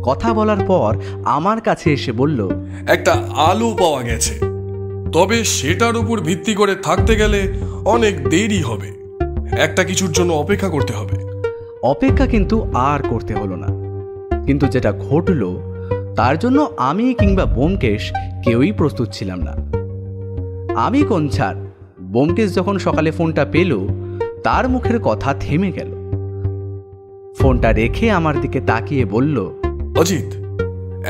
কথা বলার পর আমার কাছে এসে বলল, একটা আলো পাওয়া গেছে, তবে সেটার উপর ভিত্তি করে থাকতে গেলে অনেক দেরি হবে, একটা কিছুর জন্য অপেক্ষা করতে হবে। অপেক্ষা কিন্তু আর করতে হলো না, কিন্তু যেটা ঘটল তার জন্য আমি কিংবা ব্যোমকেশ কেউই প্রস্তুত ছিলাম না। আমি কোন ছাড়, ব্যোমকেশ যখন সকালে ফোনটা পেল তার মুখের কথা থেমে গেল। ফোনটা রেখে আমার দিকে তাকিয়ে বলল, অজিত,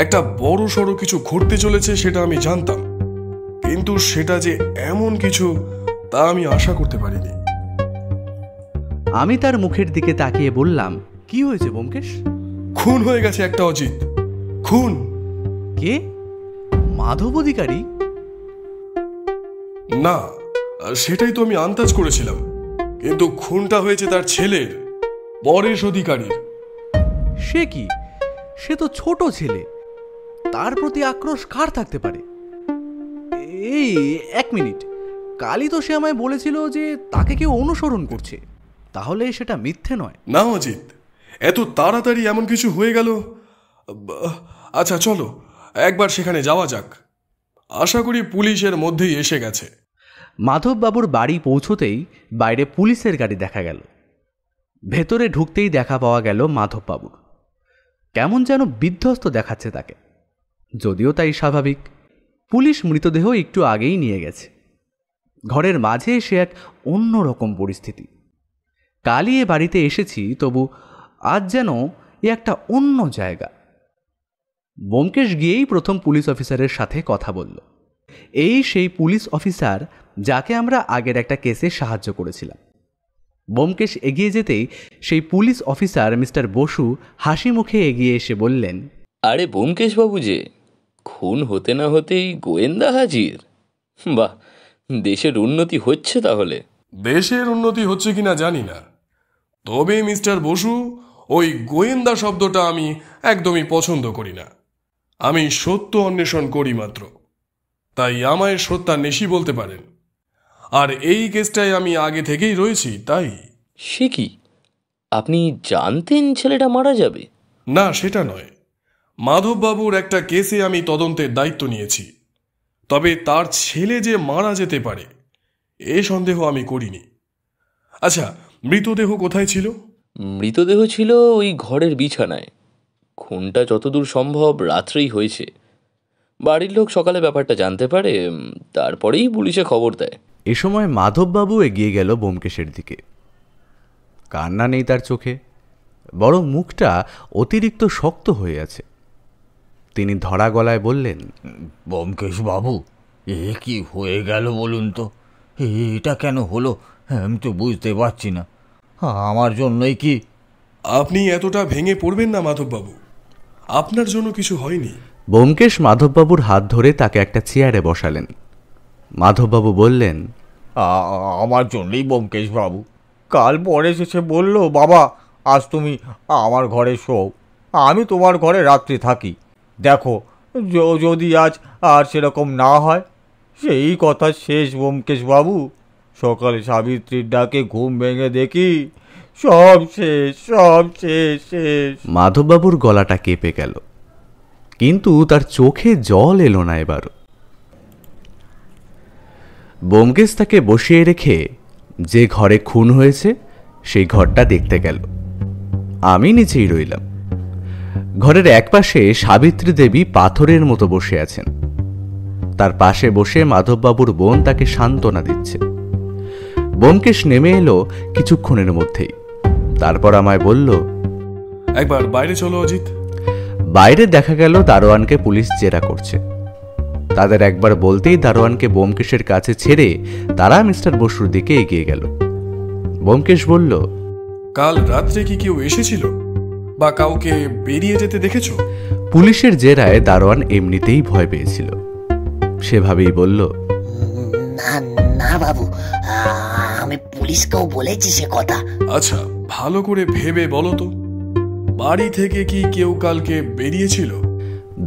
একটা বড় সড়ো কিছু ঘটতে চলেছে সেটা আমি জানতাম, কিন্তু সেটা যে এমন কিছু তা আমি আশা করতে পারিনি। আমি তার মুখের দিকে তাকিয়ে বললাম, কি হয়েছে ব্যোমকেশ? খুন হয়ে গেছে একটা, অজিত, খুন। কে? মাধব অধিকারী? না, সেটাই তো আমি আন্দাজ করেছিলাম, কিন্তু খুনটা হয়েছে তার ছেলের, পরেশ অধিকারীর। সে কি? সে তো ছোট ছেলে, তার প্রতি আক্রোশ কার থাকতে পারে? এই এক মিনিট, কালই তো সে আমায় বলেছিল যে তাকে কেউ অনুসরণ করছে, তাহলে সেটা মিথ্যে নয়। না অজিত, এত তাড়াতাড়ি এমন কিছু হয়ে গেল? আচ্ছা চলো একবার সেখানে যাওয়া যাক, আশা করি পুলিশের মধ্যেই এসে গেছে। মাধববাবুর বাড়ি পৌঁছতেই বাইরে পুলিশের গাড়ি দেখা গেল। ভেতরে ঢুকতেই দেখা পাওয়া গেল মাধববাবুর। কেমন যেন বিধ্বস্ত দেখাচ্ছে তাকে, যদিও তাই স্বাভাবিক, পুলিশ মৃতদেহ একটু আগেই নিয়ে গেছে। ঘরের মাঝে সে এক অন্যরকম পরিস্থিতি। কালই এ বাড়িতে এসেছি, তবু আজ যেন এ একটা অন্য জায়গা। ব্যোমকেশ গিয়েই প্রথম পুলিশ অফিসারের সাথে কথা বলল। এই সেই পুলিশ অফিসার যাকে আমরা আগের একটা কেসে সাহায্য করেছিলাম। ব্যোমকেশ এগিয়ে যেতেই সেই পুলিশ অফিসার মিস্টার বসু হাসি মুখে এগিয়ে এসে বললেন, আরে ব্যোমকেশ বাবু যে, খুন হতে না হতেই গোয়েন্দা হাজির? বাহ, দেশের উন্নতি হচ্ছে তাহলে। দেশের উন্নতি হচ্ছে কিনা জানি না, তবে মিস্টার বসু, ওই গোয়েন্দা শব্দটা আমি একদমই পছন্দ করি না। আমি সত্য অন্বেষণ করি মাত্র, তাই আমায় সত্যান্বেষী বলতে পারেন। আর এই কেসটায় আমি আগে থেকেই রয়েছি, তাই। সে কি, আপনি জানতেন ছেলেটা মারা যাবে? না, সেটা নয়, মাধববাবুর একটা কেসে আমি তদন্তের দায়িত্ব নিয়েছি, তবে তার ছেলে যে মারা যেতে পারে এ সন্দেহ আমি করিনি। আচ্ছা, মৃতদেহ কোথায় ছিল? মৃতদেহ ছিল ওই ঘরের বিছানায়। খুনটা যতদূর সম্ভব রাত্রেই হয়েছে। বাড়ির লোক সকালে ব্যাপারটা জানতে পারে, তারপরেই পুলিশে খবর দেয়। এ সময় মাধববাবু এগিয়ে গেল ব্যোমকেশের দিকে। কান্না নেই তার চোখে, বরং মুখটা অতিরিক্ত শক্ত হয়ে আছে। তিনি ধরা গলায় বললেন, ব্যোমকেশ বাবু, এ কি হয়ে গেল বলুন তো? এটা কেন হলো আমি তো বুঝতে পারছি না। আমার জন্যই কি? আপনি এতটা ভেঙে পড়বেন না মাধববাবু, আপনার জন্য কিছু হয়নি। ব্যোমকেশ মাধববাবুর হাত ধরে তাকে একটা চেয়ারে বসালেন। মাধববাবু বললেন, আমার জন্যই ব্যোমকেশ বাবু। কাল পরে এসে বলল, বাবা আজ তুমি আমার ঘরে শোও, আমি তোমার ঘরে রাত্রি থাকি। দেখো যদি আজ আর সেরকম না হয়। সেই কথা শেষ ব্যোমকেশ বাবু। সকালে সাবিত্রীর ডাকে ঘুম ভেঙে দেখি সব শেষ, সব শেষ শেষ। মাধববাবুর গলাটা কেঁপে গেল, কিন্তু তার চোখে জল এলো না এবারও। ব্যোমকেশ তাকে বসিয়ে রেখে যে ঘরে খুন হয়েছে সেই ঘরটা দেখতে গেল। আমি নিচেই রইলাম। ঘরের একপাশে সাবিত্রী দেবী পাথরের মতো বসে আছেন। তার পাশে বসে মাধববাবুর বোন তাকে সান্ত্বনা দিচ্ছে। ব্যোমকেশ নেমে এলো কিছুক্ষণের মধ্যেই। তারপর আমায় বলল, একবার বাইরে চলো অজিত। বাইরে দেখা গেল দারোয়ানকে পুলিশ জেরা করছে। তাদের একবার বলতেই দারোয়ানকে ব্যোমকেশের কাছে ছেড়ে তারা মিস্টার বসুর দিকে এগিয়ে গেল। ব্যোমকেশ বলল, কাল রাত্রে কি কেউ এসেছিল বা কাউকে বেরিয়ে যেতে দেখেছো? পুলিশের জেরায় দারোয়ান এমনিতেই ভয় পেয়েছিল। সেভাবেই বলল, না না বাবু, আমি পুলিশকেও বলেছি সে কথা। আচ্ছা, ভালো করে ভেবে বলো তো, বাড়ি থেকে কি কেউ কালকে বেরিয়েছিল?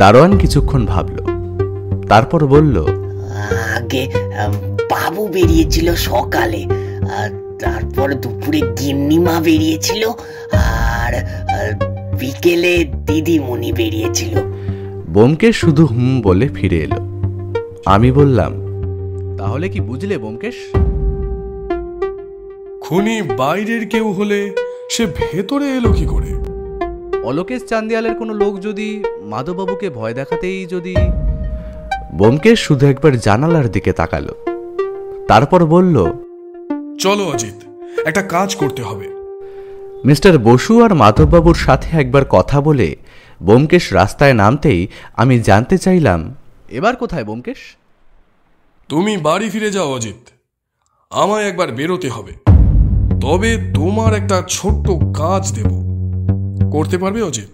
দারোয়ান কিছুক্ষণ ভাবল, তারপর বলল, আগে বাবু বেরিয়েছিল সকালে, তারপর দুপুরে গিন্নিমা বেরিয়েছিল, আর বিকেলে দিদিমণি বেরিয়েছিল। ব্যোমকেশ শুধু হুম বলে ফিরে এলো। আমি বললাম, তাহলে কি বুঝলে ব্যোমকেশ? খুনি বাইরের কেউ হলে সে ভেতরে এলো কি করে? অলোকেশ চান্দিয়ালের কোনো লোক যদি মাধববাবুকে ভয় দেখাতেই যদি। ব্যোমকেশ শুধু একবার জানালার দিকে তাকালো, তারপর বলল, চলো অজিত, একটা কাজ করতে হবে। মিস্টার বসু আর মাধববাবুর সাথে একবার কথা বলে ব্যোমকেশ রাস্তায় নামতেই আমি জানতে চাইলাম, এবার কোথায় ব্যোমকেশ? তুমি বাড়ি ফিরে যাও অজিত, আমায় একবার বেরোতে হবে। তবে তোমার একটা ছোট্ট কাজ দেব, করতে পারবে অজিত?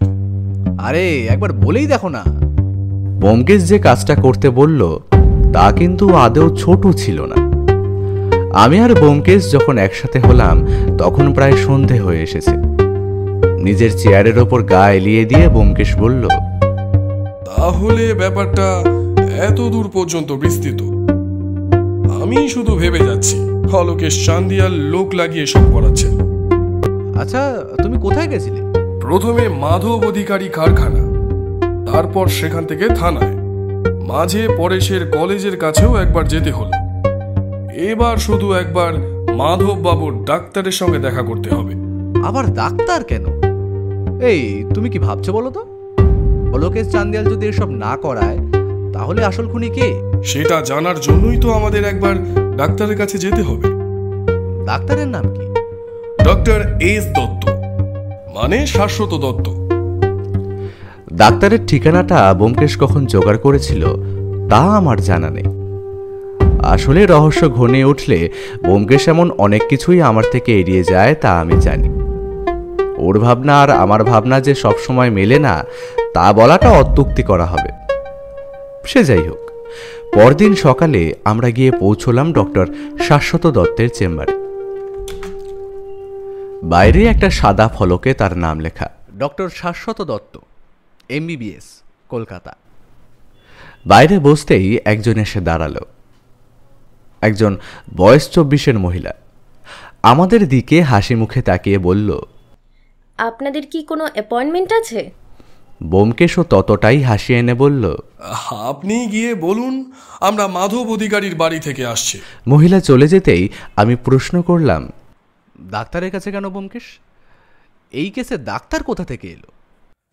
আরে একবার বলেই দেখো না। ব্যোমকেশ যে কাজটা করতে বলল তা কিন্তু আদৌ ছোট ছিল না। আমি আর ব্যোমকেশ যখন একসাথে হলাম তখন প্রায় সন্ধে হয়ে এসেছে। নিজের চেয়ারের ওপর গা এলিয়ে দিয়ে ব্যোমকেশ বলল, তাহলে ব্যাপারটা এত দূর পর্যন্ত বিস্তৃত। আমি শুধু ভেবে যাচ্ছি অলোকেশ চান্দিয়াল লোক লাগিয়ে সব করাচ্ছে। আচ্ছা, তুমি কোথায় গেছিলে? প্রথমে মাধব অধিকারী কারখানা, তারপর সেখান থেকে থানায়, মাঝে পরেশের কলেজের কাছেও একবার যেতে হলো। এবার শুধু একবার মাধব বাবুর ডাক্তারের সঙ্গে দেখা করতে হবে। আবার ডাক্তার কেন? এই তুমি কি ভাবছো বলো তো? অলোকেশ চান্দিয়াল যদি এসব না করায় তাহলে আসল খুনি কে? সেটা জানার জন্যই তো আমাদের একবার ডাক্তারের কাছে যেতে হবে। ডাক্তারের নাম কি? ডক্টর এস দত্ত, মানে শাশ্বত দত্ত। ডাক্তারের ঠিকানাটা ব্যোমকেশ কখন জোগাড় করেছিল তা আমার জানা নেই। আসলে রহস্য ঘনে উঠলে ব্যোমকেশ এমন অনেক কিছুই আমার থেকে এড়িয়ে যায় তা আমি জানি। ওর ভাবনা আর আমার ভাবনা যে সবসময় মেলে না তা বলাটা অত্যুক্তি করা হবে। সে যাই হোক, পরদিন সকালে আমরা গিয়ে পৌঁছলাম ডক্টর শাশ্বত দত্তের চেম্বারে। বাইরে একটা সাদা ফলকে তার নাম লেখা, ডক্টর শাশ্বত দত্ত, MBBS, কলকাতা। বাইরে বসতেই একজন এসে দাঁড়ালো। একজন বয়স 24-এর মহিলা আমাদের দিকে হাসি মুখে তাকিয়ে বলল, আপনাদের কি কোনো অ্যাপয়েন্টমেন্ট আছে? ব্যোমকেশও ততটাই হাসি এনে বলল, আপনি গিয়ে বলুন আমরা মাধব অধিকারীর বাড়ি থেকে আসছি। মহিলা চলে যেতেই আমি প্রশ্ন করলাম, ডাক্তারের কাছে কেন ব্যোমকেশ? এই কেসে ডাক্তার কোথা থেকে এলো?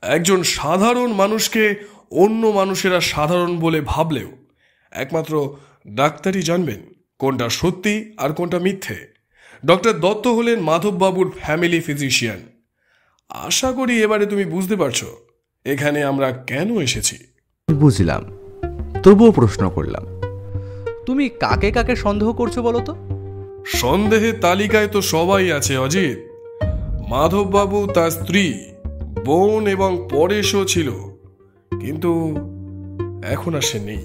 একজন সাধারণ মানুষকে অন্য মানুষেরা সাধারণ বলে ভাবলেও একমাত্র ডাক্তারই জানবেন কোনটা সত্যি আর কোনটা মিথ্যে। ডক্টর দত্ত হলেন মাধববাবুর ফ্যামিলি ফিজিশিয়ান। আশা করি এবারে তুমি বুঝতে পারছো এখানে আমরা কেন এসেছি। বুঝলাম, তবুও প্রশ্ন করলাম, তুমি কাকে কাকে সন্দেহ করছো বলো তো? সন্দেহের তালিকায় তো সবাই আছে অজিত। মাধববাবু, তার স্ত্রী, বোন এবং পরেশও ছিল, কিন্তু এখন আর সে নেই।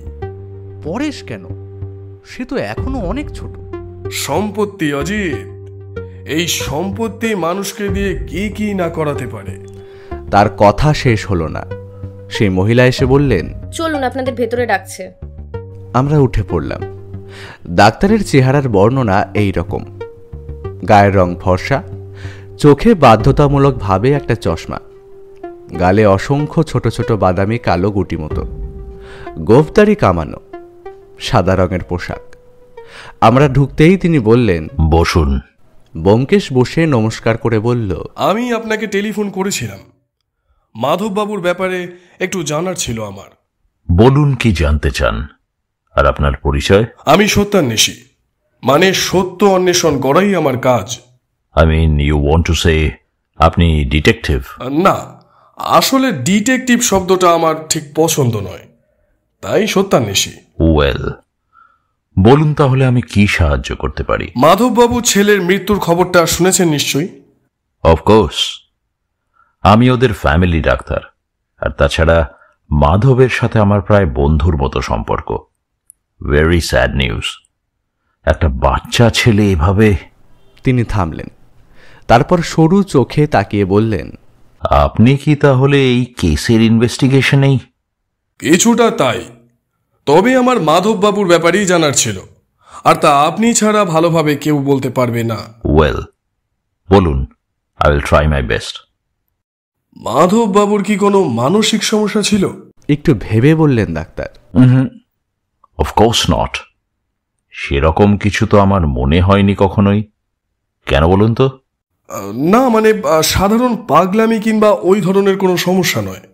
পরেশ কেন? সে তো এখনো অনেক ছোট। সম্পত্তি অজিত, এই সম্পত্তি মানুষকে দিয়ে কি কি না করাতে পারে। তার কথা শেষ হলো না, সেই মহিলা এসে বললেন, চলুন, আপনাদের ভেতরে ডাকছে। আমরা উঠে পড়লাম। ডাক্তারের চেহারার বর্ণনা এই রকম, গায়ের রং ফর্সা, চোখে বাধ্যতামূলকভাবে একটা চশমা, গালে অসংখ্য ছোট ছোট বাদামি কালো গুটি মতো, গোফদারি কামানো, সাদা রঙের পোশাক। আমরা ঢুকতেই তিনি বললেন, বসুন। ব্যোমকেশ বসে নমস্কার করে বলল, আমি আপনাকে টেলিফোন করেছিলাম, মাধববাবুর ব্যাপারে একটু জানার ছিল আমার। বলুন, কি জানতে চান? আর আপনার পরিচয়? আমি সত্যান্বেষী, মানে সত্য অন্বেষণ করাই আমার কাজ। I mean, you want to say আপনি ডিটেকটিভ? না, আসলে ডিটেকটিভ শব্দটা আমার ঠিক পছন্দ নয়, তাই সত্যান্বেষী। ওয়েল, বলুন তাহলে আমি কি সাহায্য করতে পারি? মাধববাবু ছেলের মৃত্যুর খবরটা শুনেছেন নিশ্চয়ই? অফকোর্স, আমি ওদের ফ্যামিলি ডাক্তার, আর তাছাড়া মাধবের সাথে আমার প্রায় বন্ধুর মতো সম্পর্ক। Very sad news. একটা বাচ্চা ছেলে এভাবে। তিনি থামলেন, তারপর সরু চোখে তাকিয়ে বললেন, আপনি কি তাহলে এই কেসের ইনভেস্টিগেশনেই? কিছুটা তাই, তবে আমার মাধববাবুর ব্যাপারেই জানার ছিল, আর তা আপনি ছাড়া ভালোভাবে কেউ বলতে পারবে না। ওয়েল, বলুন, I will try my best. মাধববাবুর কি কোনো মানসিক সমস্যা ছিল? একটু ভেবে বললেন ডাক্তার। Of course not. সেরকম কিছু তো আমার মনে হয়নি কখনোই। কেন বলুন তো? না, মানে সাধারণ পাগলামি কিংবা ওই ধরনের কোনো সমস্যা নয়।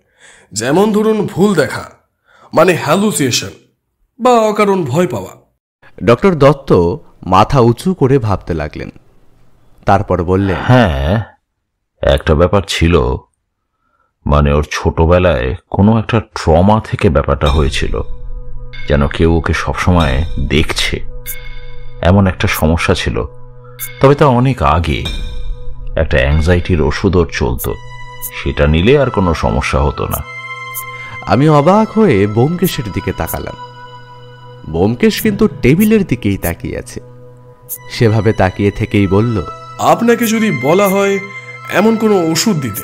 যেমন ধরুন ভুল দেখা, মানে হ্যালুসিয়েশন, বা অকারণ ভয় পাওয়া। ডক্টর দত্ত মাথা উঁচু করে ভাবতে লাগলেন, তারপর বললেন, হ্যাঁ, একটা ব্যাপার ছিল। মানে ওর ছোটবেলায় কোনো একটা ট্রমা থেকে ব্যাপারটা হয়েছিল, যেন কেউ ওকে সবসময় দেখছে, এমন একটা সমস্যা ছিল। তবে তা অনেক আগে। একটা অ্যাংজাইটির ওষুধ ওর চলত, সেটা নিলে আর কোনো সমস্যা হতো না। আমি অবাক হয়ে ব্যোমকেশের দিকে তাকালাম। ব্যোমকেশ কিন্তু টেবিলের দিকেই তাকিয়ে আছে। সেভাবে তাকিয়ে থেকেই বলল, আপনাকে যদি বলা হয় এমন কোনো ওষুধ দিতে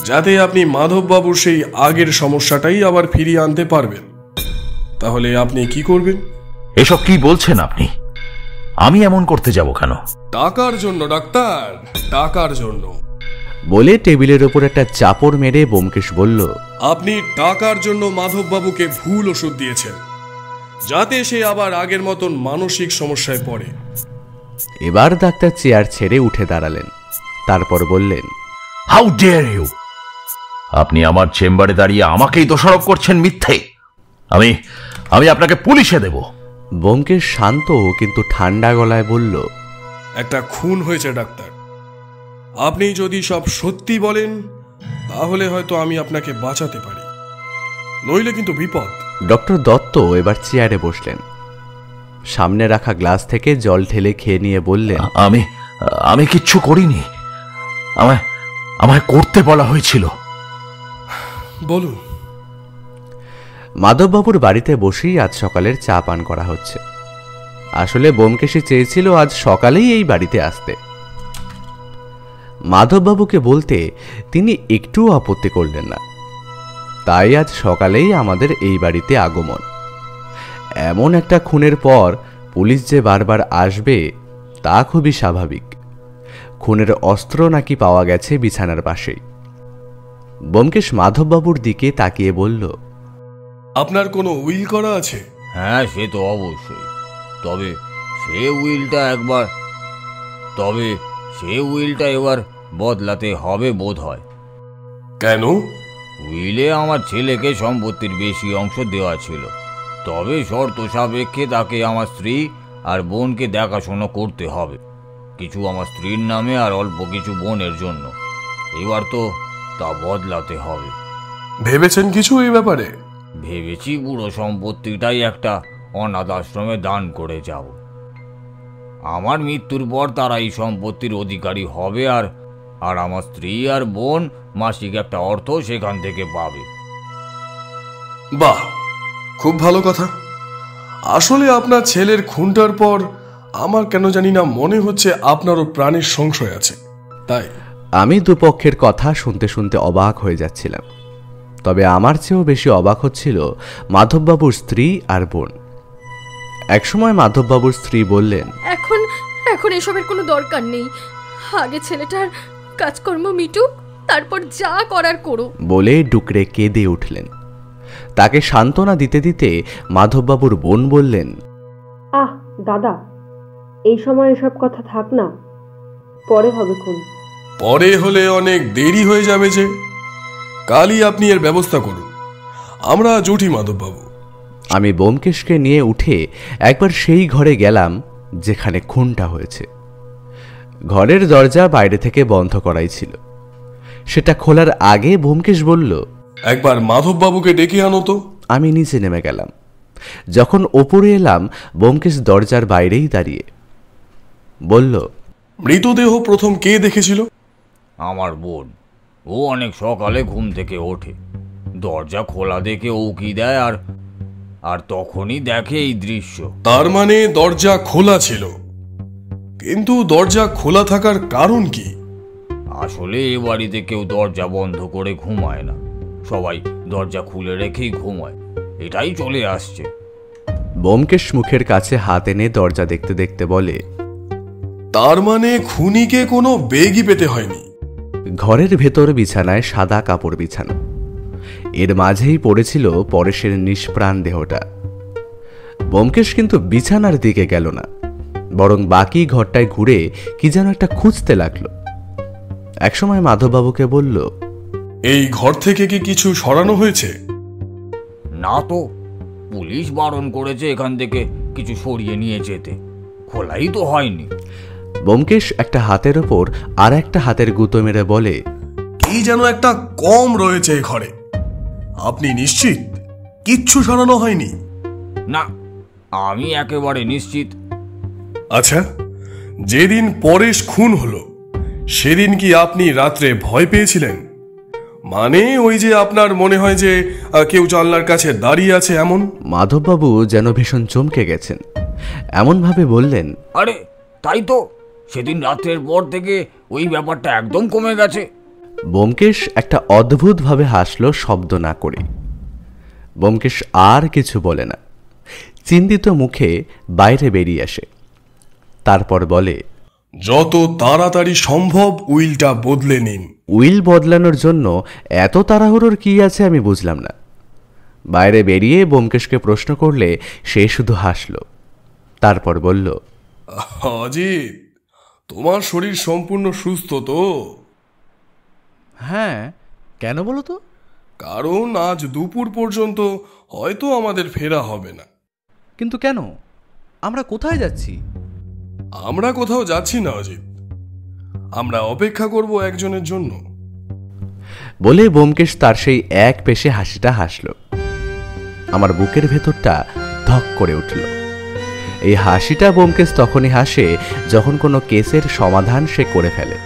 যাতে আপনি মাধববাবুর সেই আগের সমস্যাটাই আবার ফিরিয়ে আনতে পারবেন, তাহলে আপনি কি করবেন? এসব কি বলছেন আপনি? আমি এমন করতে যাব কেন? টাকার জন্য ডাক্তার, টাকার জন্য। বলে টেবিলের ওপর একটা চাপড় মেরে ব্যোমকেশ বলল, আপনি টাকার জন্য মাধববাবুকে ভুল ওষুধ দিয়েছেন, যাতে সে আবার আগের মতন মানসিক সমস্যায় পড়ে। এবার ডাক্তার চেয়ার ছেড়ে উঠে দাঁড়ালেন, তারপর বললেন, হাউ ডেয়ার ইউ! আপনি আমার চেম্বারে দাঁড়িয়ে আমাকেই দোষারোপ করছেন মিথ্যে। আমি আপনাকে পুলিশে দেব। ব্যোমকেশ শান্ত কিন্তু ঠান্ডা গলায় বলল, একটা খুন হয়েছে ডাক্তার। আপনি যদি সব সত্যি বলেন তাহলে হয়তো আমি আপনাকে বাঁচাতে পারি, নইলে কিন্তু বিপদ। ডক্টর দত্ত এবার চেয়ারে বসলেন। সামনে রাখা গ্লাস থেকে জল ঢেলে খেয়ে নিয়ে বললেন, আমি কিচ্ছু করিনি। আমায় করতে বলা হয়েছিল। বলুন। মাধববাবুর বাড়িতে বসেই আজ সকালের চা পান করা হচ্ছে। আসলে ব্যোমকেশই চেয়েছিল আজ সকালেই এই বাড়িতে আসতে। মাধববাবুকে বলতে তিনি একটু আপত্তি করলেন না, তাই আজ সকালেই আমাদের এই বাড়িতে আগমন। এমন একটা খুনের পর পুলিশ যে বারবার আসবে তা খুবই স্বাভাবিক। খুনের অস্ত্র নাকি পাওয়া গেছে বিছানার পাশেই। ব্যোমকেশ মাধববাবুর দিকে তাকিয়ে বলল, আপনার কোনো উইল করা আছে? হ্যাঁ, সে তো অবশ্যই। তবে সে উইলটা এবার বদলাতে হবে বোধ হয়। কেন? উইলে আমার ছেলেকে সম্পত্তির বেশি অংশ দেওয়া ছিল, তবে শর্ত সাপেক্ষে তাকে আমার স্ত্রী আর বোনকে দেখাশোনা করতে হবে। কিছু আমার স্ত্রীর নামে আর অল্প কিছু বোনের জন্য। এবার তো তা বদলাতে হবে। ভেবেছেন কিছু এই ব্যাপারে? ভেবেছি পুরো সম্পত্তিটাই একটা অনাথ আশ্রমে দান করে যাব। আমার মৃত্যুর পর তারা এই সম্পত্তির অধিকারী হবে, আর আমার স্ত্রী আর বোন মাসিক একটা অর্থ সেখান থেকে পাবে। বাহ, খুব ভালো কথা। আসলে আপনার ছেলের খুনটার পর আমার কেন জানি না মনে হচ্ছে আপনারও প্রাণের সংশয় আছে। তাই আমি দুপক্ষের কথা শুনতে শুনতে অবাক হয়ে যাচ্ছিলাম। তবে আমার চেয়েও বেশি অবাক হচ্ছিল মাধববাবুর স্ত্রী আর বোন। একসময় মাধববাবুর স্ত্রী বললেন, এখন এসবের কোনো দরকার নেই, আগে ছেলেটার কাজকর্ম মিটুক, তারপর যা করার করো বলে ডুকরে কেঁদে উঠলেন। তাকে সান্ত্বনা দিতে দিতে মাধববাবুর বোন বললেন, আহ দাদা, এই সময় এসব কথা থাক না, পরে হবে খুন। পরে হলে অনেক দেরি হয়ে যাবে যে। কালই আপনি এর ব্যবস্থা করুন, আমরা জুটি মাধববাবু। আমি ব্যোমকেশকে নিয়ে উঠে একবার সেই ঘরে গেলাম যেখানে খুনটা হয়েছে। ঘরের দরজা বাইরে থেকে বন্ধ করাই ছিল। সেটা খোলার আগে ব্যোমকেশ বলল, একবার মাধববাবুকে ডেকে আনো তো। আমি নিচে নেমে গেলাম। যখন ওপরে এলাম, ব্যোমকেশ দরজার বাইরেই দাঁড়িয়ে বলল, মৃতদেহ প্রথম কে দেখেছিল? আমার বোন। ও অনেক সকালে ঘুম থেকে ওঠে, দরজা খোলা দেখে উকি দেয় আর তখনই দেখে এই দৃশ্য। তার মানে দরজা খোলা ছিল, কিন্তু দরজা খোলা থাকার কারণ কি? আসলে এ বাড়িতে কেউ দরজা বন্ধ করে ঘুমায় না, সবাই দরজা খুলে রেখেই ঘুমায়, এটাই চলে আসছে। ব্যোমকেশ মুখের কাছে হাত এনে দরজা দেখতে দেখতে বলে, তার মানে খুনিকে কোনো বেগই পেতে হয়নি। ঘরের ভেতর বিছানায় সাদা কাপড় বিছানো, এর মাঝেই পড়েছিল পরেশের নিষ্প্রাণ দেহটা। ব্যোমকেশ কিন্তু বিছানার দিকে গেল না, বরং বাকি ঘরটায় ঘুরে কি যেন একটা খুঁজতে লাগলো। একসময় মাধববাবুকে বলল, এই ঘর থেকে কি কিছু সরানো হয়েছে? না তো, পুলিশ বারণ করেছে এখান থেকে কিছু সরিয়ে নিয়ে যেতে, খোলাই তো হয়নি। ব্যোমকেশ একটা হাতের ওপর আর একটা হাতের গুঁতো মেরে বলে, কি যেন একটা কম রয়েছে এই ঘরে। আপনি নিশ্চিত কিচ্ছু সরানো হয়নি? না, আমি একেবারে নিশ্চিত। আচ্ছা, যেদিন পরেশ খুন হলো সেদিন কি আপনি রাত্রে ভয় পেয়েছিলেন? মানে ওই যে আপনার মনে হয় যে কেউ জানলার কাছে দাঁড়িয়ে আছে এমন? মাধববাবু যেন ভীষণ চমকে গেছেন, এমন ভাবে বললেন, আরে তাই তো, সেদিন রাত্রের পর থেকে ওই ব্যাপারটা একদম কমে গেছে। ব্যোমকেশ একটা অদ্ভুত ভাবে হাসল শব্দ না করে। ব্যোমকেশ আর কিছু বলে না, চিন্তিত মুখে বাইরে বেরিয়ে আসে। তারপর বলে, যত তাড়াতাড়ি সম্ভব উইলটা বদলে নিন। উইল বদলানোর জন্য এত তাড়াহুড়োর কি আছে আমি বুঝলাম না। বাইরে বেরিয়ে ব্যোমকেশকে প্রশ্ন করলে সে শুধু হাসল। তারপর বলল, অজিত, তোমার শরীর সম্পূর্ণ সুস্থ তো? হ্যাঁ, কেন বলো তো? কারণ আজ দুপুর পর্যন্ত হয়তো আমাদের ফেরা হবে না। কিন্তু কেন? আমরা কোথায় যাচ্ছি? আমরা কোথাও যাচ্ছি না অজিত, আমরা অপেক্ষা করব একজনের জন্য। বলে ব্যোমকেশ তার সেই এক পেশে হাসিটা হাসল। আমার বুকের ভেতরটা ধক করে উঠল। এই হাসিটা ব্যোমকেশ তখনই হাসে যখন কোনো কেসের সমাধান সে করে ফেলে।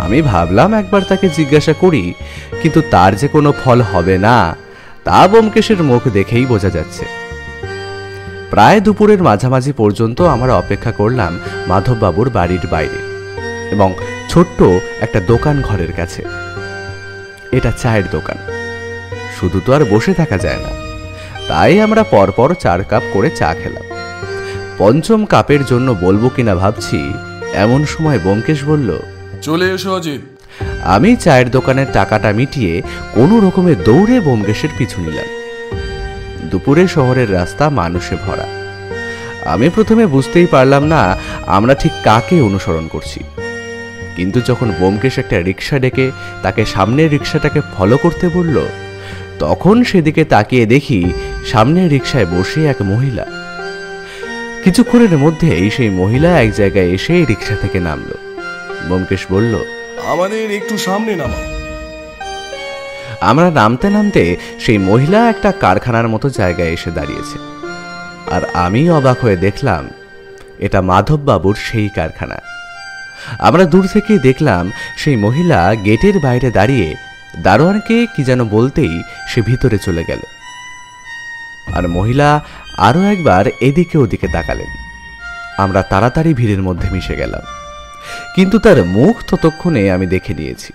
আমি ভাবলাম একবার তাকে জিজ্ঞাসা করি, কিন্তু তার যে কোনো ফল হবে না তা ব্যোমকেশের মুখ দেখেই বোঝা যাচ্ছে। প্রায় দুপুরের মাঝামাঝি পর্যন্ত আমরা অপেক্ষা করলাম মাধববাবুর বাড়ির বাইরে এবং ছোট্ট একটা দোকান ঘরের কাছে। এটা চায়ের দোকান, শুধু তো আর বসে থাকা যায় না, তাই আমরা পরপর 4 কাপ করে চা খেলাম। পঞ্চম কাপের জন্য বলবো কিনা ভাবছি, এমন সময় ব্যোমকেশ বলল, চলে এসো অজিত। আমি চায়ের দোকানের টাকাটা মিটিয়ে কোনো রকমে দৌড়ে ব্যোমকেশের পিছু নিলাম। দুপুরে শহরের রাস্তা মানুষে ভরা। আমি প্রথমে বুঝতেই পারলাম না আমরা ঠিক কাকে অনুসরণ করছি, কিন্তু যখন ব্যোমকেশ একটা রিক্সা ডেকে তাকে সামনের রিক্সাটাকে ফলো করতে বলল, তখন সেদিকে তাকিয়ে দেখি সামনের রিক্সায় বসে এক মহিলা। কিছুক্ষণের মধ্যেই সেই মহিলা এক জায়গায় এসে রিক্সা থেকে নামলো। ব্যোমকেশ বলল, আমাদের একটু সামনে নামাও। আমরা নামতে নামতে সেই মহিলা একটা কারখানার মতো জায়গায় এসে দাঁড়িয়েছে, আর আমি অবাক হয়ে দেখলাম এটা মাধববাবুর সেই কারখানা। আমরা দূর থেকেই দেখলাম সেই মহিলা গেটের বাইরে দাঁড়িয়ে দারোয়ানকে কি যেন বলতেই সে ভিতরে চলে গেল। আর মহিলা আরো একবার এদিকে ওদিকে তাকালেন। আমরা তাড়াতাড়ি ভিড়ের মধ্যে মিশে গেলাম, কিন্তু তার মুখ ততক্ষণে আমি দেখে নিয়েছি।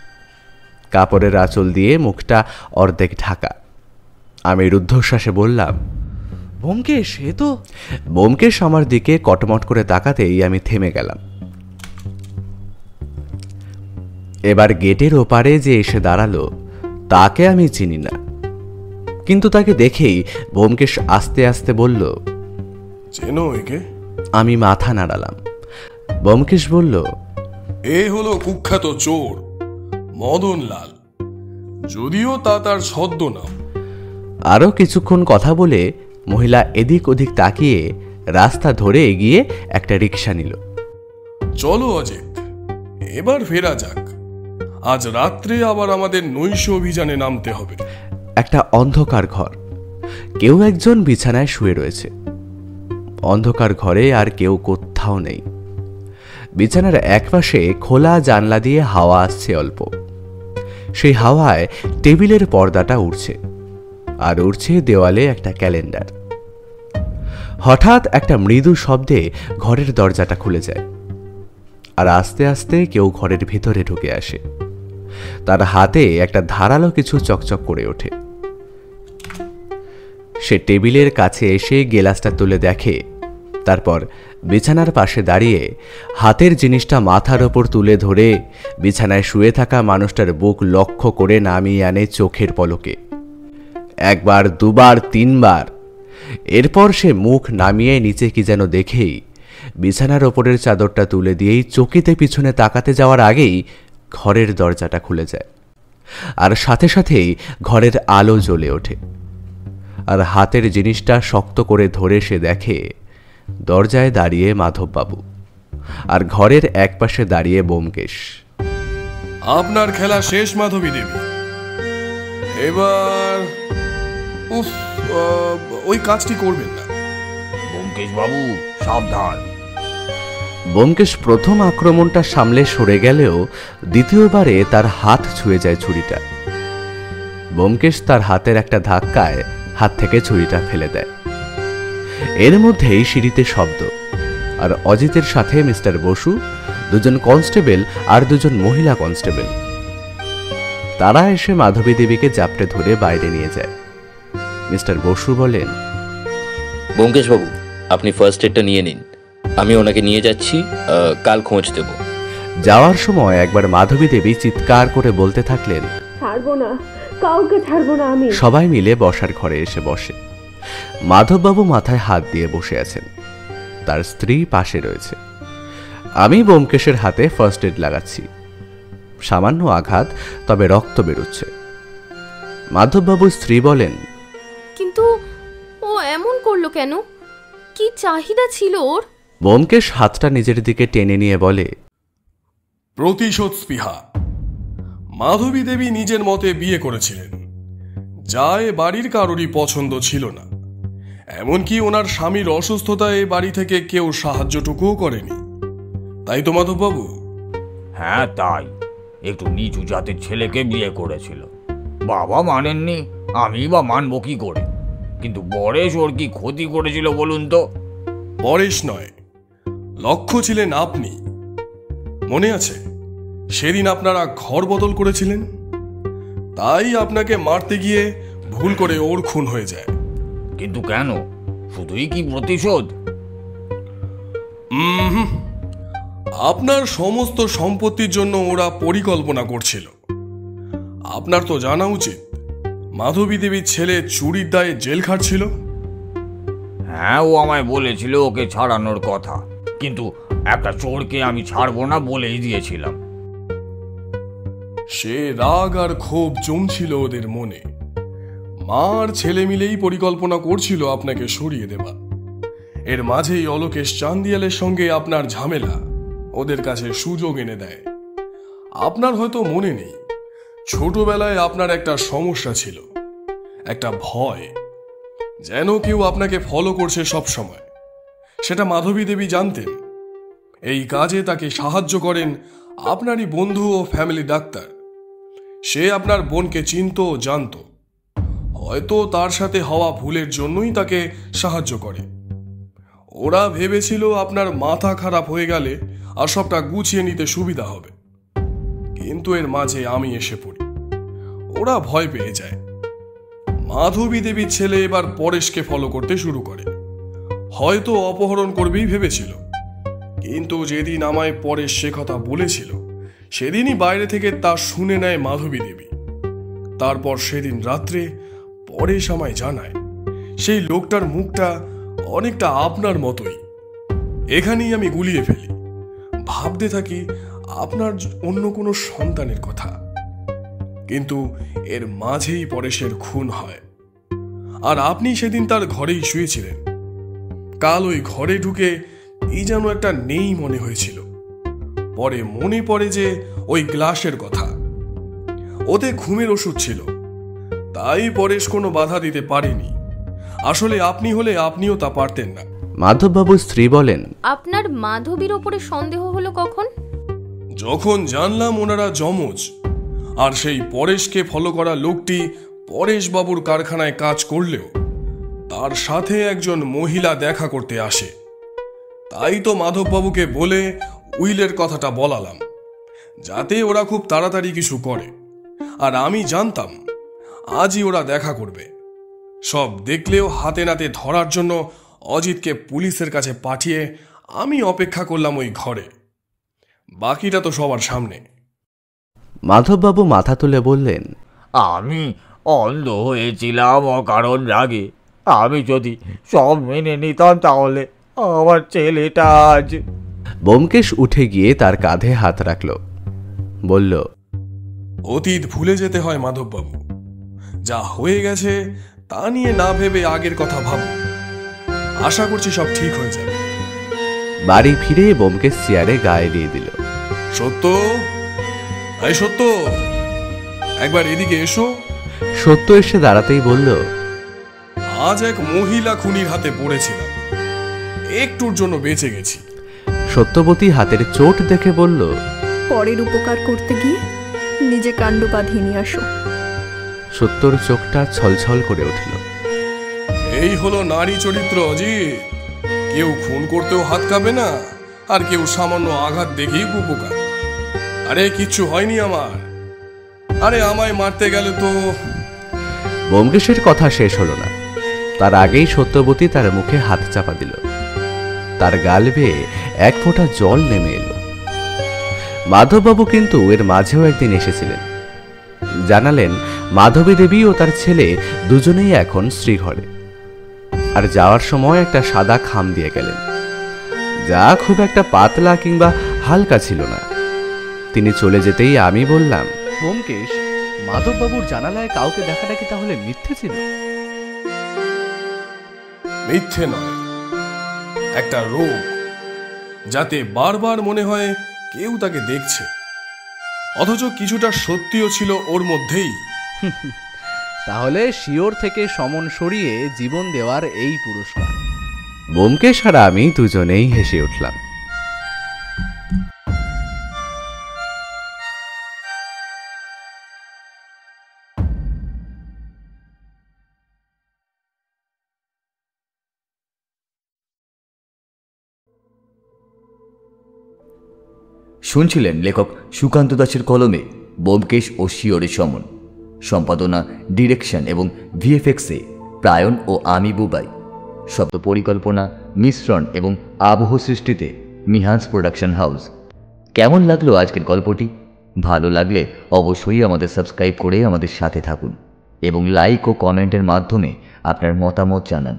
কাপড়ের আঁচল দিয়ে মুখটা অর্ধেক ঢাকা। আমি রুদ্ধশ্বাসে বললাম, ব্যোমকেশ, এ তো। ব্যোমকেশ আমার দিকে কটমট করে তাকাতেই আমি থেমে গেলাম। এবার গেটের ওপারে যে এসে দাঁড়ালো তাকে আমি চিনি না, কিন্তু তাকে দেখেই ব্যোমকেশ আস্তে আস্তে বলল, চেনো একে? আমি মাথা নাড়ালাম। ব্যোমকেশ বলল, এ হলো কুখ্যাত চোর মদনলাল, যদিও তা তার ছদ্মনাম। আরো কিছুক্ষণ কথা বলে মহিলা এদিক ওদিক তাকিয়ে রাস্তা ধরে এগিয়ে একটা রিক্সা নিল। চলো অজিত, এবার ফেরা যাক। আজ রাত্রে আবার আমাদের নৈশ অভিযানে নামতে হবে। একটা অন্ধকার ঘর, কেউ একজন বিছানায় শুয়ে রয়েছে। অন্ধকার ঘরে আর কেউ কোথাও নেই। বিছানার একপাশে খোলা জানলা দিয়ে হাওয়া আসছে অল্প। সেই হাওয়ায় টেবিলের পর্দাটা উড়ছে, আর উড়ছে দেওয়ালে একটা ক্যালেন্ডার। হঠাৎ একটা মৃদু শব্দে ঘরের দরজাটা খুলে যায়, আর আস্তে আস্তে কেউ ঘরের ভেতরে ঢুকে আসে। তার হাতে একটা ধারালো কিছু চকচক করে ওঠে। সে টেবিলের কাছে এসে গেলাসটা তুলে দেখে, তারপর বিছানার পাশে দাঁড়িয়ে হাতের জিনিসটা মাথার ওপর তুলে ধরে বিছানায় শুয়ে থাকা মানুষটার বুক লক্ষ্য করে নামিয়ে আনে চোখের পলকে। একবার, দুবার, তিনবার। এরপর সে মুখ নামিয়ে নিচে কি যেন দেখেই বিছানার ওপরের চাদরটা তুলে দিয়েই চকিতে পিছনে তাকাতে যাওয়ার আগেই ঘরের দরজাটা খুলে যায়, আর সাথে সাথেই ঘরের আলো জ্বলে ওঠে। আর হাতের জিনিসটা শক্ত করে ধরে সে দেখে দরজায় দাঁড়িয়ে মাধববাবু, আর ঘরের একপাশে দাঁড়িয়ে ব্যোমকেশ। আপনার খেলা শেষ মাধবী দেবী। এবার ওই কাজটি করবেন না। ব্যোমকেশ বাবু, সাবধান। ব্যোমকেশ প্রথম আক্রমণটা সামলে সরে গেলেও দ্বিতীয়বারে তার হাত ছুঁয়ে যায় ছুরিটা। ব্যোমকেশ তার হাতের একটা ধাক্কায় হাত থেকে ছুরিটা ফেলে দেয়। এর মধ্যেই সিঁড়িতে শব্দ, আর অজিতের সাথে মিস্টার বসু, দুজন কনস্টেবল আর দুজন মহিলা কনস্টেবল। তারা এসে মাধবী দেবীকে জাপটে ধরে বাইরে নিয়ে যায়। মিস্টার বসু বলেন, ব্যোমকেশ বাবু, আপনি ফার্স্ট এডটা নিয়ে নিন, আমি ওনাকে নিয়ে যাচ্ছি, কাল খোঁজ দেব। যাওয়ার সময় একবার মাধবী দেবী চিৎকার করে বলতে থাকলেন, ছাড়বো না, কাউকে ছাড়বো না আমি। সবাই মিলে বসার ঘরে এসে বসে। মাধববাবু মাথায় হাত দিয়ে বসে আছেন, তার স্ত্রী পাশে রয়েছে। আমি ব্যোমকেশের হাতে ফার্স্ট এড লাগাচ্ছি। সামান্য আঘাত, তবে রক্ত বেরোচ্ছে। মাধববাবুর স্ত্রী বলেন, কিন্তু ও এমন করলো কেন? কি চাহিদা ছিল ওর? ব্যোমকেশ হাতটা নিজের দিকে টেনে নিয়ে বলে, প্রতিশোধ স্পৃহা। মাধবী দেবী নিজের মতে বিয়ে করেছিলেন, যা এ বাড়ির কারোরই পছন্দ ছিল না। এমনকি ওনার স্বামীর অসুস্থতায় বাড়ি থেকে কেউ সাহায্যটুকুও করেনি, তাই তো মাধববাবু? হ্যাঁ তাই, একটু নিচু জাতের ছেলেকে বিয়ে করেছিল। বাবা মানেননি, আমি বা মানবো কি করে? কিন্তু পরেশ ওর কি ক্ষতি করেছিল বলুন তো? পরেশ নয়, লক্ষ্য ছিলেন আপনি। মনে আছে সেদিন আপনারা ঘর বদল করেছিলেন? তাই আপনাকে মারতে গিয়ে ভুল করে ওর খুন হয়ে যায়। কিন্তু কেন? শুধুই কি প্রতিশোধ? আপনার সমস্ত সম্পত্তির জন্য ওরা পরিকল্পনা করছিল। আপনার তো জানা উচিত মাধবী দেবীর ছেলে চুরির দায়ে জেল খাটছিল। হ্যাঁ, ও আমায় বলেছিল ওকে ছাড়ানোর কথা, কিন্তু একটা চোরকে আমি ছাড়বো না বলেই দিয়েছিলাম। সে রাগ আর ক্ষোভ জমছিল ওদের মনে। মার ছেলে মিলেই পরিকল্পনা করছিল আপনাকে সরিয়ে দেবা। এর মাঝেই অলোকেশ চান্দিয়ালের সঙ্গে আপনার ঝামেলা ওদের কাছে সুযোগ এনে দেয়। আপনার হয়তো মনে নেই, ছোটবেলায় আপনার একটা সমস্যা ছিল, একটা ভয়, যেন কেউ আপনাকে ফলো করছে সব সময়। সেটা মাধবী দেবী জানতেন। এই কাজে তাকে সাহায্য করেন আপনারই বন্ধু ও ফ্যামিলি ডাক্তার। সে আপনার বোনকে চিনত ও জানত। হয়তো তার সাথে হওয়া ভুলের জন্যই তাকে সাহায্য করে। ওরা ভেবেছিল আপনার মাথা খারাপ হয়ে গেলে আর সবটা গুছিয়ে নিতে সুবিধা হবে, কিন্তু এর মাঝে আমি এসে পড়ি। ওরা ভয় পেয়ে যায়। মাধবী দেবীর ছেলে এবার পরেশকে ফলো করতে শুরু করে। হয়তো অপহরণ করবেই ভেবেছিল, কিন্তু যেদিন আমায় পরেশ সে কথা বলেছিল সেদিনই বাইরে থেকে তা শুনে নেয় মাধবী দেবী। তারপর সেদিন রাত্রে পরেশ আমায় জানায় সেই লোকটার মুখটা অনেকটা আপনার মতোই। এখানেই আমি গুলিয়ে ফেলি, ভাবতে থাকি আপনার অন্য কোনো সন্তানের কথা। কিন্তু এর মাঝেই পরেশের খুন হয়, আর আপনি সেদিন তার ঘরেই শুয়েছিলেন। কাল ওই ঘরে ঢুকে এই যেন একটা নেই মনে হয়েছিল। পরে মনে পড়ে যে ওই গ্লাসের কথা, ওতে ঘুমের ওষুধ ছিল, তাই পরেশ কোনো বাধা দিতে পারেনি। আসলে আপনি হলে আপনিও তা পারতেন না। মাধববাবুর স্ত্রী বলেন, আপনার মাধবীর ওপরে সন্দেহ হলো কখন? যখন জানলাম ওনারা যমজ, আর সেই পরেশকে ফলো করা লোকটি পরেশবাবুর কারখানায় কাজ করলেও তার সাথে একজন মহিলা দেখা করতে আসে। তাই তো মাধববাবুকে বলে উইলের কথাটা বলালাম, যাতে ওরা খুব তাড়াতাড়ি কিছু করে। আর আমি জানতাম আজই ওরা দেখা করবে। সব দেখলেও হাতে নাতে ধরার জন্য অজিতকে পুলিশের কাছে পাঠিয়ে আমি অপেক্ষা করলাম ওই ঘরে। বাকিটা তো সবার সামনে। মাধববাবু মাথা তুলে বললেন, আমি অন্ধ হয়েছিলাম অকারণ রাগে। আমি যদি সব মেনে নিতাম তাহলে আমার ছেলেটা আজ। ব্যোমকেশ উঠে গিয়ে তার কাঁধে হাত রাখল, বলল, অতীত ভুলে যেতে হয় মাধববাবু। যা হয়ে গেছে তা নিয়ে না ভেবে আগের কথা ভাবুন। আশা করছি সব ঠিক হয়ে যাবে। বাড়ি ফিরে ব্যোমকেশ চেয়ারে গায়ে দিয়ে দিল। সত্য, এই সত্য, একবার এদিকে এসো। সত্য এসে দাঁড়াতেই বলল, আজ এক মহিলা খুনির হাতে পড়েছিলাম, একটুর জন্য বেঁচে গেছি। সত্যবতী হাতের চোট দেখে বলল, পরের উপকার করতে গিয়ে নিজে কাণ্ড বাঁধিয়ে নিয়ে আসো। সত্যর চোখটা ছলছল করে উঠল। এই হলো নারী চরিত্র অজিত। কেউ খুন করতেও হাত কাঁপে না, আর কেউ সামান্য আঘাত দেখেই উপকার। আরে কিচ্ছু হয়নি আমার। আরে আমায় মারতে গেলে তো। ব্যোমকেশের কথা শেষ হলো না, তার আগেই সত্যবতী তার মুখে হাত চাপা দিল। তার গাল বেয়ে এক ফোঁটা জল নেমে এলো। মাধববাবু কিন্তু এর মাঝেও একদিন এসেছিলেন। জানালেন মাধবী দেবী ও তার ছেলে দুজনেই এখন শ্রীঘরে। আর যাওয়ার সময় একটা সাদা খাম দিয়ে গেলেন, যা খুব একটা পাতলা কিংবা হালকা ছিল না। তিনি চলে যেতেই আমি বললাম, ব্যোমকেশ, মাধববাবুর জানালায় কাউকে দেখাটা কি তাহলে মিথ্যে ছিল? মিথ্যে নয়, একটা রোগ, যাতে বারবার মনে হয় কেউ তাকে দেখছে, অথচ কিছুটা সত্যিও ছিল ওর মধ্যেই। তাহলে শিওর থেকে সমন সরিয়ে জীবন দেওয়ার এই পুরস্কার। ব্যোমকেশ আর আমি দুজনেই হেসে উঠলাম। শুনছিলেন লেখক সুকান্ত দাসের কলমে ব্যোমকেশ ও শিওরের সমন। সম্পাদনা, ডিরেকশন এবং ভিএফএক্সে প্রায়ণ ও আমি বুবাই। শব্দ পরিকল্পনা, মিশ্রণ এবং আবহ সৃষ্টিতে মিহান্স প্রোডাকশন হাউস। কেমন লাগলো আজকের গল্পটি? ভালো লাগলে অবশ্যই আমাদের সাবস্ক্রাইব করে আমাদের সাথে থাকুন এবং লাইক ও কমেন্টের মাধ্যমে আপনার মতামত জানান।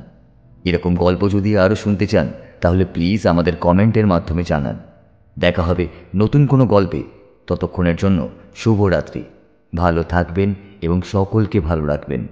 এরকম গল্প যদি আরও শুনতে চান তাহলে প্লিজ আমাদের কমেন্টের মাধ্যমে জানান। দেখা হবে নতুন কোনো গল্পে। ততক্ষণের জন্য শুভরাত্রি। ভালো থাকবেন এবং সকলকে ভালো রাখবেন।